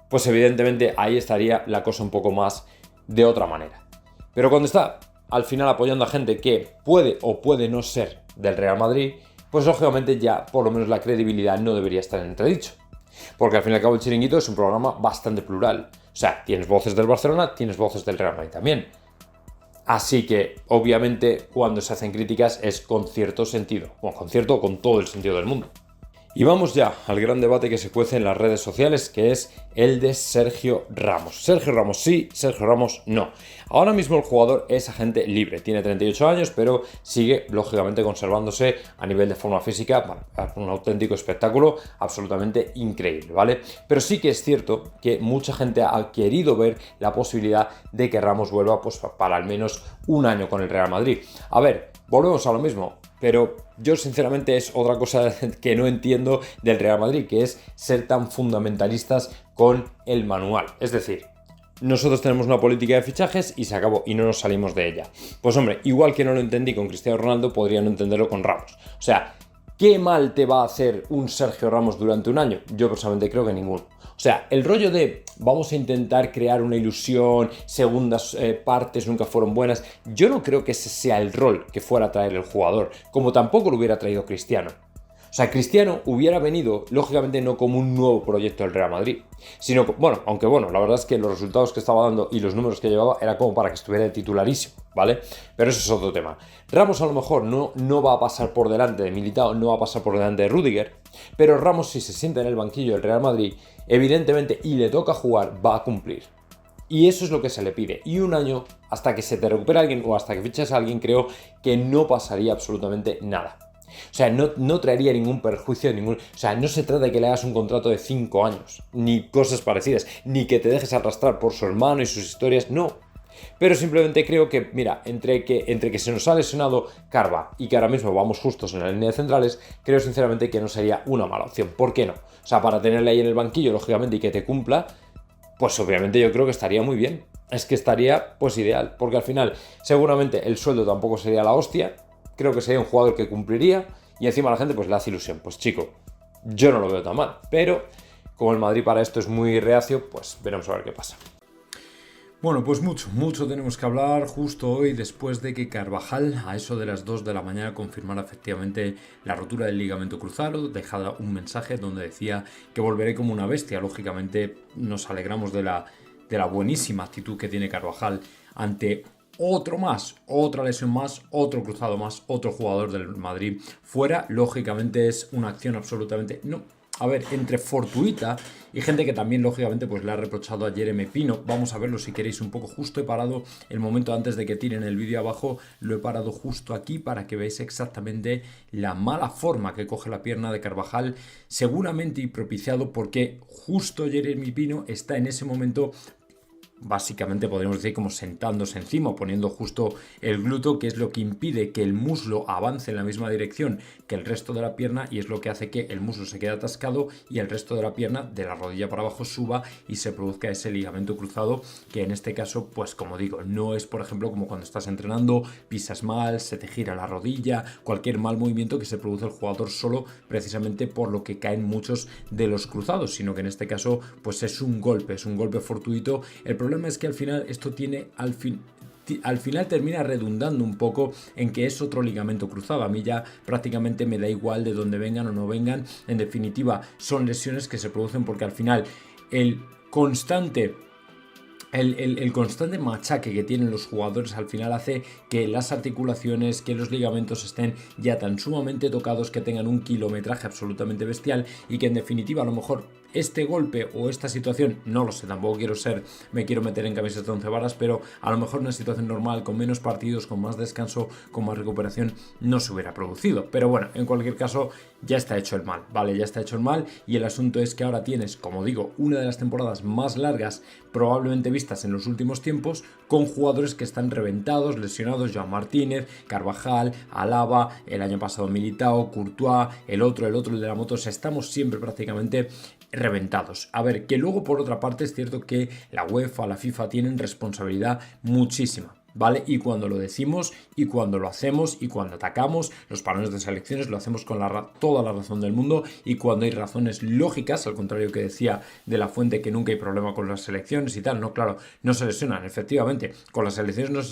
pues evidentemente ahí estaría la cosa un poco más de otra manera. Pero cuando está al final apoyando a gente que puede o puede no ser del Real Madrid, pues lógicamente ya por lo menos la credibilidad no debería estar en entredicho. Porque al fin y al cabo el chiringuito es un programa bastante plural. O sea, tienes voces del Barcelona, tienes voces del Real Madrid también. Así que, obviamente, cuando se hacen críticas es con cierto sentido. Bueno, con cierto o con todo el sentido del mundo. Y vamos ya al gran debate que se cuece en las redes sociales, que es el de Sergio Ramos. Sergio Ramos sí, Sergio Ramos no. Ahora mismo el jugador es agente libre, tiene 38 años, pero sigue lógicamente conservándose a nivel de forma física, bueno, un auténtico espectáculo absolutamente increíble, ¿vale? Pero sí que es cierto que mucha gente ha querido ver la posibilidad de que Ramos vuelva pues, para al menos un año con el Real Madrid. A ver, volvemos a lo mismo. Pero yo sinceramente es otra cosa que no entiendo del Real Madrid, que es ser tan fundamentalistas con el manual. Es decir, nosotros tenemos una política de fichajes y se acabó y no nos salimos de ella. Pues hombre, igual que no lo entendí con Cristiano Ronaldo, podría no entenderlo con Ramos. O sea, ¿qué mal te va a hacer un Sergio Ramos durante un año? Yo personalmente creo que ninguno. O sea, el rollo de vamos a intentar crear una ilusión, segundas partes nunca fueron buenas, yo no creo que ese sea el rol que fuera a traer el jugador, como tampoco lo hubiera traído Cristiano. O sea, Cristiano hubiera venido, lógicamente, no como un nuevo proyecto del Real Madrid, sino, bueno, aunque bueno, la verdad es que los resultados que estaba dando y los números que llevaba era como para que estuviera de titularísimo, ¿vale? Pero eso es otro tema. Ramos a lo mejor no va a pasar por delante de Militao, no va a pasar por delante de Rüdiger, pero Ramos, si se sienta en el banquillo del Real Madrid, evidentemente, y le toca jugar, va a cumplir. Y eso es lo que se le pide. Y un año, hasta que se te recupere alguien o hasta que fiches a alguien, creo que no pasaría absolutamente nada. O sea, no traería ningún perjuicio, o sea, no se trata de que le hagas un contrato de 5 años, ni cosas parecidas, ni que te dejes arrastrar por su hermano y sus historias, no. Pero simplemente creo que, mira, entre que se nos ha lesionado Carva y que ahora mismo vamos justos en la línea de centrales, creo sinceramente que no sería una mala opción. ¿Por qué no? O sea, para tenerle ahí en el banquillo, lógicamente, y que te cumpla, pues obviamente yo creo que estaría muy bien. Es que estaría, pues ideal, porque al final, seguramente el sueldo tampoco sería la hostia, creo que sería un jugador que cumpliría, y encima a la gente pues le hace ilusión. Pues chico, yo no lo veo tan mal, pero como el Madrid para esto es muy reacio, pues veremos a ver qué pasa. Bueno, pues mucho tenemos que hablar justo hoy después de que Carvajal a eso de las 2 de la mañana confirmara efectivamente la rotura del ligamento cruzado, dejaba un mensaje donde decía que volveré como una bestia. Lógicamente nos alegramos de la buenísima actitud que tiene Carvajal ante otra lesión más, otro cruzado más, otro jugador del Madrid fuera. Lógicamente es una acción absolutamente entre fortuita y gente que también lógicamente pues le ha reprochado a Jeremy Pino. Vamos a verlo si queréis un poco. Justo he parado el momento antes de que tiren el vídeo abajo, lo he parado justo aquí para que veáis exactamente la mala forma que coge la pierna de Carvajal, seguramente y propiciado porque justo Jeremy Pino está en ese momento, básicamente podríamos decir como sentándose encima, poniendo justo el glúteo, que es lo que impide que el muslo avance en la misma dirección que el resto de la pierna, y es lo que hace que el muslo se quede atascado y el resto de la pierna, de la rodilla para abajo, suba y se produzca ese ligamento cruzado, que en este caso, pues como digo, no es por ejemplo como cuando estás entrenando, pisas mal, se te gira la rodilla, cualquier mal movimiento que se produce el jugador solo precisamente por lo que caen muchos de los cruzados, sino que en este caso pues es un golpe fortuito. El problema es que al final esto tiene al final termina redundando un poco en que es otro ligamento cruzado. A mí ya prácticamente me da igual de dónde vengan o no vengan. En definitiva, son lesiones que se producen porque al final el constante machaque que tienen los jugadores al final hace que las articulaciones, que los ligamentos estén ya tan sumamente tocados, que tengan un kilometraje absolutamente bestial, y que en definitiva a lo mejor este golpe o esta situación, no lo sé, tampoco me quiero meter en camisas de 11 varas, pero a lo mejor una situación normal, con menos partidos, con más descanso, con más recuperación, no se hubiera producido. Pero bueno, en cualquier caso, ya está hecho el mal, ¿vale? Ya está hecho el mal, y el asunto es que ahora tienes, como digo, una de las temporadas más largas probablemente vistas en los últimos tiempos, con jugadores que están reventados, lesionados: Joan Martínez, Carvajal, Alaba, el año pasado Militao, Courtois, el otro, el de la moto. O sea, estamos siempre prácticamente reventados. A ver, que luego por otra parte es cierto que la UEFA, la FIFA tienen responsabilidad muchísima, ¿vale? Y cuando lo decimos, y cuando lo hacemos, y cuando atacamos los parones de selecciones, lo hacemos con toda la razón del mundo, y cuando hay razones lógicas, al contrario que decía de la Fuente, que nunca hay problema con las selecciones y tal. No, claro, no se lesionan, efectivamente, con las selecciones no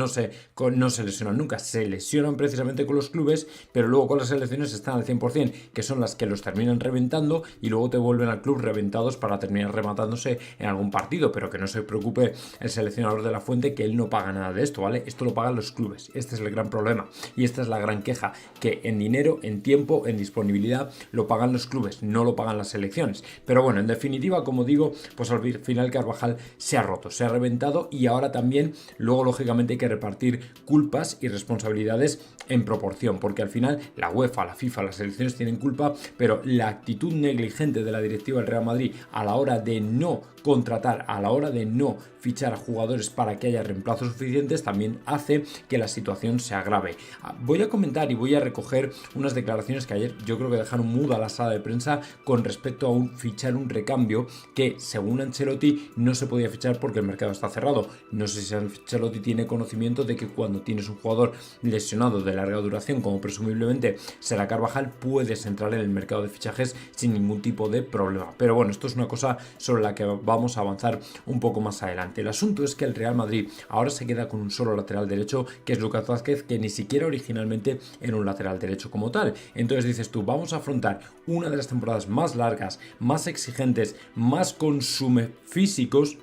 se lesionan nunca, se lesionan precisamente con los clubes, pero luego con las selecciones están al 100%, que son las que los terminan reventando, y luego te vuelven al club reventados para terminar rematándose en algún partido. Pero que no se preocupe el seleccionador de la Fuente, que él no paga nada de esto, ¿vale? Esto lo pagan los clubes. Este es el gran problema y esta es la gran queja, que en dinero, en tiempo, en disponibilidad lo pagan los clubes, no lo pagan las selecciones. Pero bueno, en definitiva, como digo, pues al final Carvajal se ha roto, se ha reventado, y ahora también luego lógicamente hay que repartir culpas y responsabilidades en proporción, porque al final la UEFA, la FIFA, las selecciones tienen culpa, pero la actitud negligente de la directiva del Real Madrid a la hora de no contratar, a la hora de no fichar a jugadores para que haya reemplazos suficientes, también hace que la situación se agrave. Voy a comentar y voy a recoger unas declaraciones que ayer yo creo que dejaron muda la sala de prensa con respecto a fichar un recambio que, según Ancelotti, no se podía fichar porque el mercado está cerrado. No sé si Ancelotti tiene conocimiento de que cuando tienes un jugador lesionado de larga duración, como presumiblemente será Carvajal, puedes entrar en el mercado de fichajes sin ningún tipo de problema. Pero bueno, esto es una cosa sobre la que vamos a avanzar un poco más adelante. El asunto es que el Real Madrid ahora se queda con un solo lateral derecho, que es Lucas Vázquez, que ni siquiera originalmente era un lateral derecho como tal. Entonces dices tú, vamos a afrontar una de las temporadas más largas, más exigentes, más consume físicos,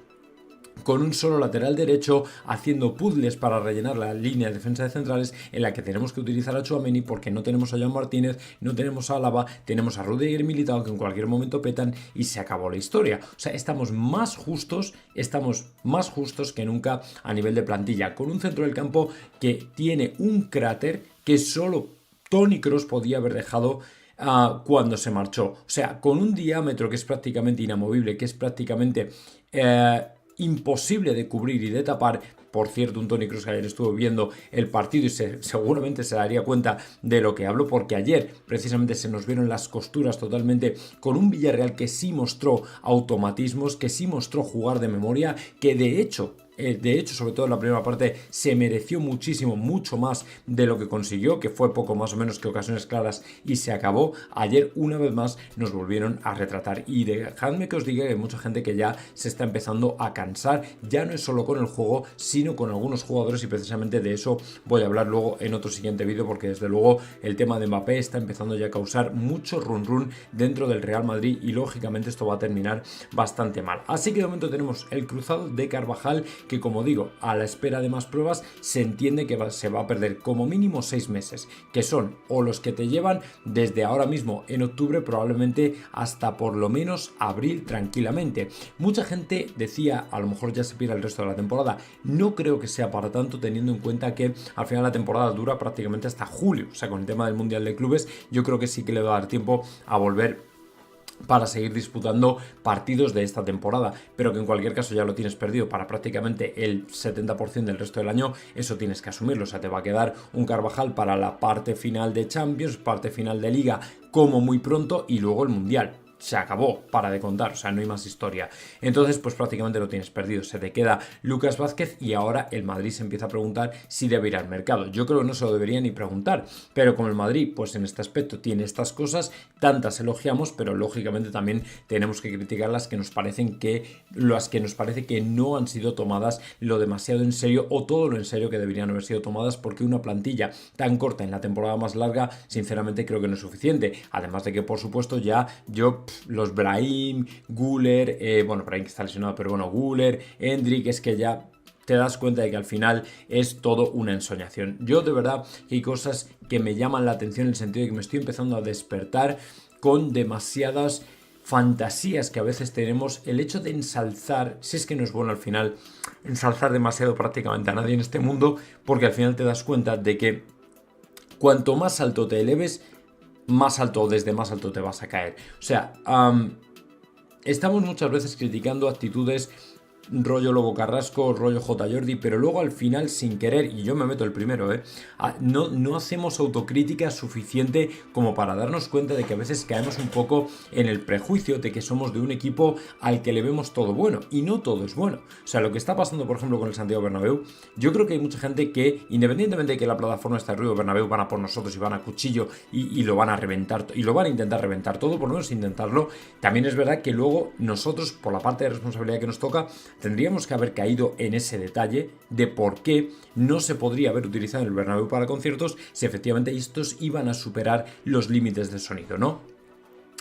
con un solo lateral derecho, haciendo puzzles para rellenar la línea de defensa de centrales, en la que tenemos que utilizar a Tchouaméni porque no tenemos a Joan Martínez, no tenemos a Alaba, tenemos a Rudiger y Militao, que en cualquier momento petan, y se acabó la historia. O sea, estamos más justos que nunca a nivel de plantilla, con un centro del campo que tiene un cráter que solo Toni Kroos podía haber dejado cuando se marchó. O sea, con un diámetro que es prácticamente inamovible, que es prácticamente imposible de cubrir y de tapar. Por cierto, un Toni Kroos que ayer estuvo viendo el partido y seguramente se daría cuenta de lo que hablo, porque ayer precisamente se nos vieron las costuras totalmente con un Villarreal que sí mostró automatismos, que sí mostró jugar de memoria, que de hecho, sobre todo en la primera parte, se mereció muchísimo, mucho más de lo que consiguió, que fue poco más o menos que ocasiones claras y se acabó. Ayer, una vez más, nos volvieron a retratar. Y dejadme que os diga que hay mucha gente que ya se está empezando a cansar. Ya no es solo con el juego, sino con algunos jugadores, y precisamente de eso voy a hablar luego en otro siguiente vídeo, porque desde luego el tema de Mbappé está empezando ya a causar mucho run dentro del Real Madrid y lógicamente esto va a terminar bastante mal. Así que de momento tenemos el cruzado de Carvajal, que como digo, a la espera de más pruebas, se entiende que se va a perder como mínimo 6 meses, que son o los que te llevan desde ahora mismo en octubre, probablemente hasta por lo menos abril tranquilamente. Mucha gente decía, a lo mejor ya se pierde el resto de la temporada. No creo que sea para tanto, teniendo en cuenta que al final la temporada dura prácticamente hasta julio. O sea, con el tema del Mundial de Clubes, yo creo que sí que le va a dar tiempo a volver para seguir disputando partidos de esta temporada, pero que en cualquier caso ya lo tienes perdido para prácticamente el 70% del resto del año. Eso tienes que asumirlo. O sea, te va a quedar un Carvajal para la parte final de Champions, parte final de Liga como muy pronto, y luego el Mundial. Se acabó, para de contar, o sea, no hay más historia. Entonces, pues prácticamente lo tienes perdido. Se te queda Lucas Vázquez y ahora el Madrid se empieza a preguntar si debe ir al mercado. Yo creo que no se lo debería ni preguntar, pero como el Madrid, pues en este aspecto tiene estas cosas, tantas elogiamos, pero lógicamente también tenemos que criticar las que nos parece que no han sido tomadas lo demasiado en serio, o todo lo en serio que deberían haber sido tomadas, porque una plantilla tan corta en la temporada más larga, sinceramente creo que no es suficiente. Además de que, por supuesto, los Brahim, Güler, Brahim está lesionado, pero bueno, Güler, Endrick, es que ya te das cuenta de que al final es todo una ensoñación. Yo de verdad que hay cosas que me llaman la atención, en el sentido de que me estoy empezando a despertar con demasiadas fantasías que a veces tenemos. El hecho de ensalzar, si es que no es bueno al final ensalzar demasiado prácticamente a nadie en este mundo, porque al final te das cuenta de que cuanto más alto te eleves, más alto, desde más alto te vas a caer. O sea, estamos muchas veces criticando actitudes rollo Lobo Carrasco, rollo J. Jordi, pero luego al final, sin querer, y yo me meto el primero, no hacemos autocrítica suficiente como para darnos cuenta de que a veces caemos un poco en el prejuicio de que somos de un equipo al que le vemos todo bueno, y no todo es bueno. O sea, lo que está pasando, por ejemplo, con el Santiago Bernabéu, yo creo que hay mucha gente que, independientemente de que la plataforma está arriba, Bernabéu, van a por nosotros y van a cuchillo y lo van a reventar, y lo van a intentar reventar todo, por lo menos intentarlo. También es verdad que luego nosotros, por la parte de responsabilidad que nos toca, tendríamos que haber caído en ese detalle de por qué no se podría haber utilizado el Bernabéu para conciertos si efectivamente estos iban a superar los límites de sonido, ¿no?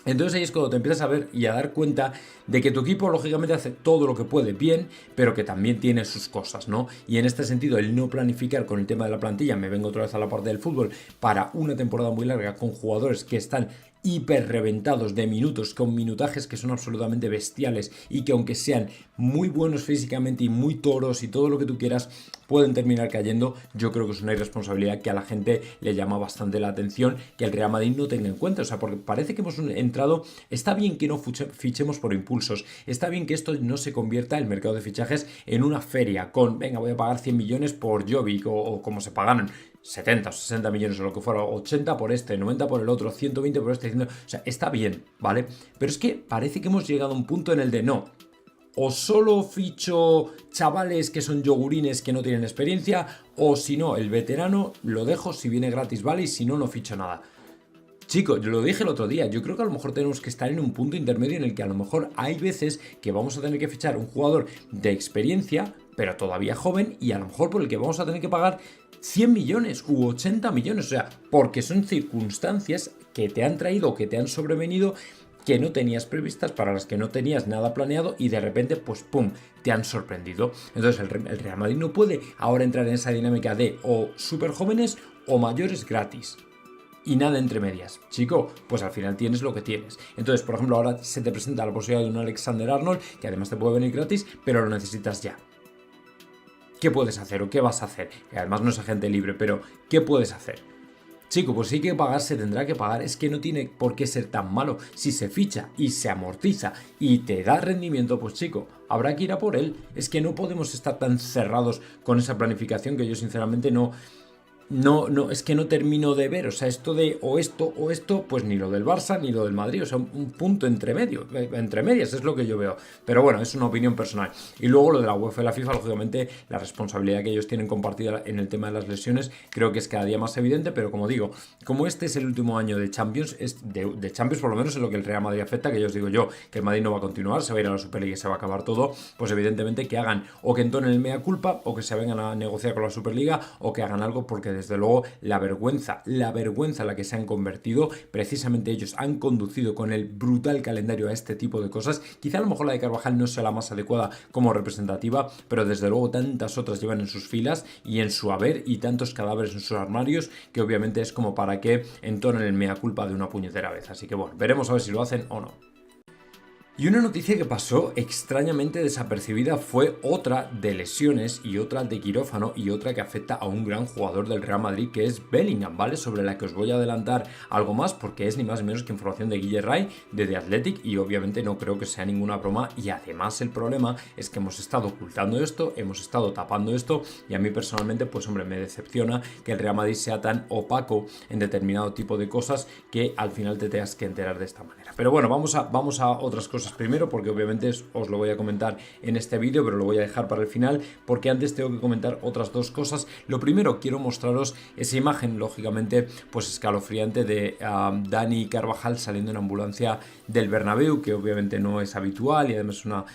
Entonces ahí es cuando te empiezas a ver y a dar cuenta de que tu equipo lógicamente hace todo lo que puede bien, pero que también tiene sus cosas, ¿no? Y en este sentido, el no planificar con el tema de la plantilla, me vengo otra vez a la parte del fútbol, para una temporada muy larga con jugadores que están hiper reventados de minutos, con minutajes que son absolutamente bestiales y que aunque sean muy buenos físicamente y muy toros y todo lo que tú quieras, pueden terminar cayendo. Yo creo que es una irresponsabilidad que a la gente le llama bastante la atención que el Real Madrid no tenga en cuenta. O sea, porque parece que hemos entrado, está bien que no fichemos por impulsos, está bien que esto no se convierta, el mercado de fichajes, en una feria con, venga, voy a pagar 100 millones por Jovic o como se pagaron 70 o 60 millones o lo que fuera, 80 por este, 90 por el otro, 120 por este, 100, o sea, está bien, ¿vale? Pero es que parece que hemos llegado a un punto en el de no, o solo ficho chavales que son yogurines que no tienen experiencia, o si no, el veterano lo dejo, si viene gratis vale, y si no, no ficho nada. Chicos, yo lo dije el otro día, yo creo que a lo mejor tenemos que estar en un punto intermedio en el que a lo mejor hay veces que vamos a tener que fichar un jugador de experiencia, pero todavía joven, y a lo mejor por el que vamos a tener que pagar 100 millones u 80 millones, o sea, porque son circunstancias que te han traído o que te han sobrevenido que no tenías previstas, para las que no tenías nada planeado y de repente, pues pum, te han sorprendido. Entonces el Real Madrid no puede ahora entrar en esa dinámica de o súper jóvenes o mayores gratis y nada entre medias. Chico, pues al final tienes lo que tienes. Entonces, por ejemplo, ahora se te presenta la posibilidad de un Alexander Arnold, que además te puede venir gratis, pero lo necesitas ya. ¿Qué puedes hacer o qué vas a hacer? Que además no es agente libre, pero ¿qué puedes hacer? chico, pues si hay que pagar, se tendrá que pagar. Es que no tiene por qué ser tan malo. Si se ficha y se amortiza y te da rendimiento, pues chico, habrá que ir a por él. Es que no podemos estar tan cerrados con esa planificación que yo sinceramente no, es que no termino de ver. O sea, esto de o esto, pues ni lo del Barça ni lo del Madrid. O sea, un punto entre medias es lo que yo veo. Pero bueno, es una opinión personal. Y luego lo de la UEFA y la FIFA, lógicamente, la responsabilidad que ellos tienen compartida en el tema de las lesiones, creo que es cada día más evidente. Pero como digo, como este es el último año de Champions, de Champions por lo menos es lo que el Real Madrid afecta, que yo os digo yo, que el Madrid no va a continuar, se va a ir a la Superliga y se va a acabar todo, pues evidentemente que hagan o que entonen el mea culpa, o que se vengan a negociar con la Superliga, o que hagan algo, porque desde luego la vergüenza en la que se han convertido, precisamente ellos han conducido con el brutal calendario a este tipo de cosas. Quizá a lo mejor la de Carvajal no sea la más adecuada como representativa, pero desde luego tantas otras llevan en sus filas y en su haber, y tantos cadáveres en sus armarios, que obviamente es como para que entonen el mea culpa de una puñetera vez. Así que bueno, veremos a ver si lo hacen o no. Y una noticia que pasó extrañamente desapercibida fue otra de lesiones y otra de quirófano y otra que afecta a un gran jugador del Real Madrid, que es Bellingham, ¿vale? Sobre la que os voy a adelantar algo más, porque es ni más ni menos que información de Guille Ray, de The Athletic, y obviamente no creo que sea ninguna broma. Y además el problema es que hemos estado ocultando esto, hemos estado tapando esto, y a mí personalmente, pues hombre, me decepciona que el Real Madrid sea tan opaco en determinado tipo de cosas que al final te tengas que enterar de esta manera. Pero bueno, vamos a otras cosas primero, porque obviamente os lo voy a comentar en este vídeo, pero lo voy a dejar para el final, porque antes tengo que comentar otras dos cosas. Lo primero, quiero mostraros esa imagen, lógicamente, pues escalofriante de Dani Carvajal saliendo en ambulancia del Bernabéu, que obviamente no es habitual y además es una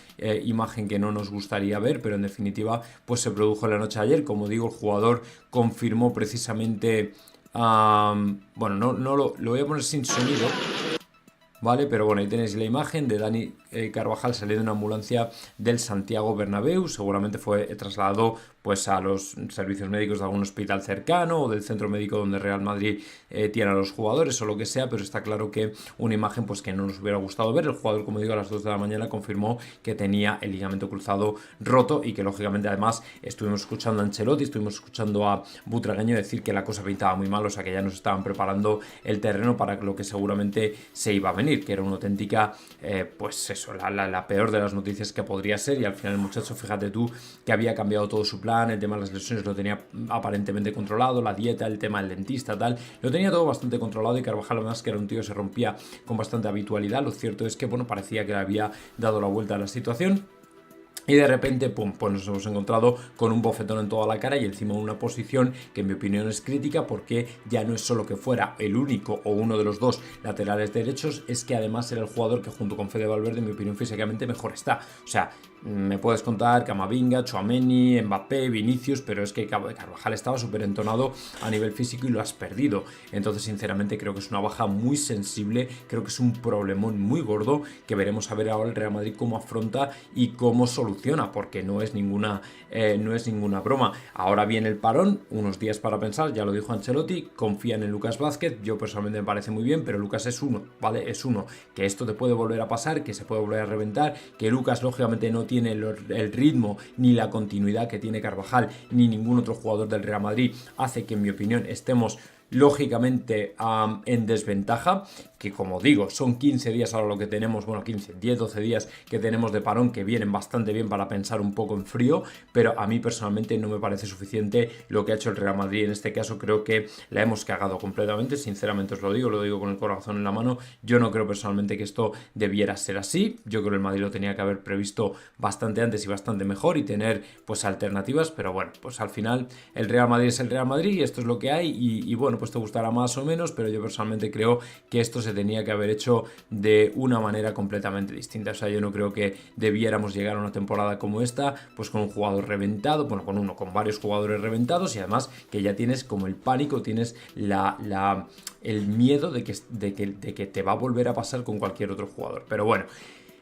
imagen que no nos gustaría ver, pero en definitiva, pues se produjo en la noche de ayer. Como digo, el jugador confirmó precisamente, bueno, no lo voy a poner sin sonido, ¿vale? Pero bueno, ahí tenéis la imagen de Dani Carvajal saliendo en una ambulancia del Santiago Bernabéu. Seguramente fue trasladado pues a los servicios médicos de algún hospital cercano o del centro médico donde Real Madrid tiene a los jugadores o lo que sea, pero está claro que una imagen pues que no nos hubiera gustado ver. El jugador, como digo, a las 2 de la mañana confirmó que tenía el ligamento cruzado roto y que lógicamente además estuvimos escuchando a Ancelotti, estuvimos escuchando a Butragueño decir que la cosa pintaba muy mal, o sea que ya nos estaban preparando el terreno para lo que seguramente se iba a venir, que era una auténtica, pues eso, la peor de las noticias que podría ser. Y al final el muchacho, fíjate tú, que había cambiado todo su plan, el tema de las lesiones lo tenía aparentemente controlado, la dieta, el tema del dentista, tal, lo tenía todo bastante controlado. Y Carvajal, además, que era un tío que se rompía con bastante habitualidad, lo cierto es que, bueno, parecía que le había dado la vuelta a la situación. Y de repente, pum, pues nos hemos encontrado con un bofetón en toda la cara y encima una posición que en mi opinión es crítica, porque ya no es solo que fuera el único o uno de los dos laterales derechos, es que además era el jugador que junto con Fede Valverde, en mi opinión, físicamente mejor está. O sea, me puedes contar Camavinga, Tchouaméni, Mbappé, Vinicius, pero es que Carvajal estaba súper entonado a nivel físico y lo has perdido. Entonces, sinceramente, creo que es una baja muy sensible, creo que es un problemón muy gordo que veremos a ver ahora el Real Madrid cómo afronta y cómo soluciona, porque no es ninguna broma. Ahora viene el parón, unos días para pensar, ya lo dijo Ancelotti, confían en Lucas Vázquez, yo personalmente me parece muy bien, pero Lucas es uno, ¿vale? Es uno, que esto te puede volver a pasar, que se puede volver a reventar, que Lucas lógicamente no tiene el ritmo ni la continuidad que tiene Carvajal ni ningún otro jugador del Real Madrid, hace que en mi opinión estemos lógicamente en desventaja, que como digo, son 15 días ahora lo que tenemos, bueno, 15, 10, 12 días que tenemos de parón, que vienen bastante bien para pensar un poco en frío, pero a mí personalmente no me parece suficiente lo que ha hecho el Real Madrid. En este caso creo que la hemos cagado completamente, sinceramente os lo digo con el corazón en la mano. Yo no creo personalmente que esto debiera ser así, yo creo que el Madrid lo tenía que haber previsto bastante antes y bastante mejor y tener pues alternativas, pero bueno, pues al final el Real Madrid es el Real Madrid y esto es lo que hay y bueno, pues te gustará más o menos, pero yo personalmente creo que esto se tenía que haber hecho de una manera completamente distinta. O sea, yo no creo que debiéramos llegar a una temporada como esta, pues con un jugador reventado, bueno, con varios jugadores reventados, y además que ya tienes como el pánico, tienes el miedo de que te va a volver a pasar con cualquier otro jugador. Pero bueno,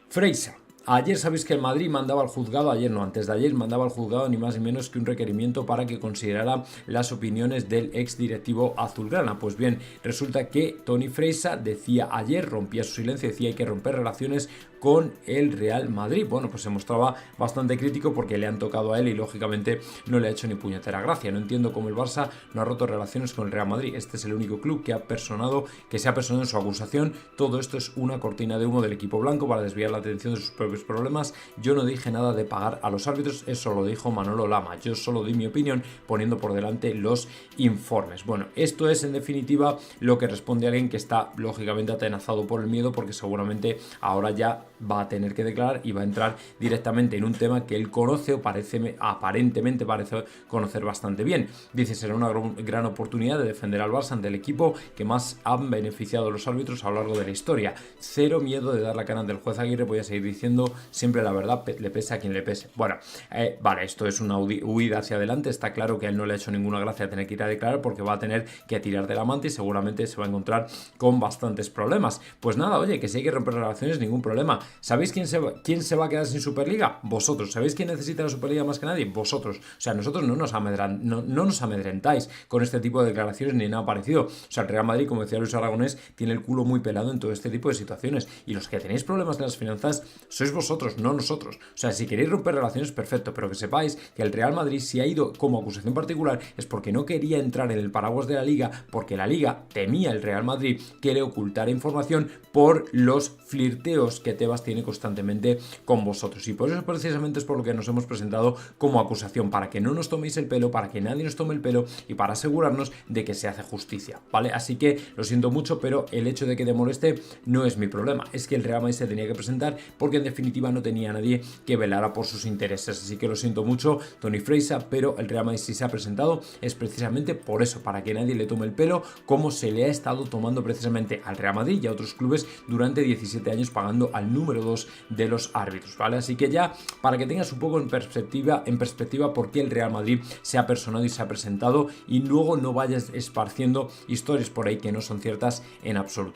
Freisa. Ayer sabéis que el Madrid mandaba al juzgado, antes de ayer mandaba al juzgado ni más ni menos que un requerimiento para que considerara las opiniones del ex directivo azulgrana. Pues bien, resulta que Toni Freisa decía ayer, rompía su silencio, decía hay que romper relaciones con el Real Madrid. Bueno, pues se mostraba bastante crítico porque le han tocado a él y lógicamente no le ha hecho ni puñetera gracia. No entiendo cómo el Barça no ha roto relaciones con el Real Madrid. Este es el único club que se ha personado en su acusación. Todo esto es una cortina de humo del equipo blanco para desviar la atención de sus propios problemas. Yo no dije nada de pagar a los árbitros, eso lo dijo Manolo Lama. Yo solo di mi opinión poniendo por delante los informes. Bueno, esto es en definitiva lo que responde alguien que está lógicamente atenazado por el miedo, porque seguramente ahora ya va a tener que declarar y va a entrar directamente en un tema que él conoce o aparentemente parece conocer bastante bien. Dice: será una gran oportunidad de defender al Barça ante el equipo que más han beneficiado a los árbitros a lo largo de la historia. Cero miedo de dar la cara ante el juez Aguirre, voy a seguir diciendo siempre la verdad, le pese a quien le pese. Bueno, vale, esto es una huida hacia adelante. Está claro que a él no le ha hecho ninguna gracia tener que ir a declarar, porque va a tener que tirar de la manta y seguramente se va a encontrar con bastantes problemas. Pues nada, oye, que si hay que romper relaciones, ningún problema. ¿Sabéis quién se va a quedar sin Superliga? Vosotros. ¿Sabéis quién necesita la Superliga más que nadie? Vosotros. O sea, nosotros no nos amedrentáis con este tipo de declaraciones ni nada parecido. O sea, el Real Madrid, como decía Luis Aragonés, tiene el culo muy pelado en todo este tipo de situaciones, y los que tenéis problemas en las finanzas sois vosotros, no nosotros. O sea, si queréis romper relaciones, perfecto, pero que sepáis que el Real Madrid, si ha ido como acusación particular, es porque no quería entrar en el paraguas de la Liga, porque la Liga temía el Real Madrid que le ocultara información por los flirteos que Tebas tiene constantemente con vosotros, y por eso precisamente es por lo que nos hemos presentado como acusación, para que no nos toméis el pelo, para que nadie nos tome el pelo y para asegurarnos de que se hace justicia, ¿vale? Así que lo siento mucho, pero el hecho de que te moleste no es mi problema, es que el Real Madrid se tenía que presentar porque en definitiva no tenía nadie que velara por sus intereses. Así que lo siento mucho, Toni Freisa, pero el Real Madrid, si se ha presentado, es precisamente por eso, para que nadie le tome el pelo, como se le ha estado tomando precisamente al Real Madrid y a otros clubes durante 17 años, pagando al número 2 de los árbitros, ¿vale? Así que ya, para que tengas un poco en perspectiva por qué el Real Madrid se ha personado y se ha presentado, y luego no vayas esparciendo historias por ahí que no son ciertas en absoluto.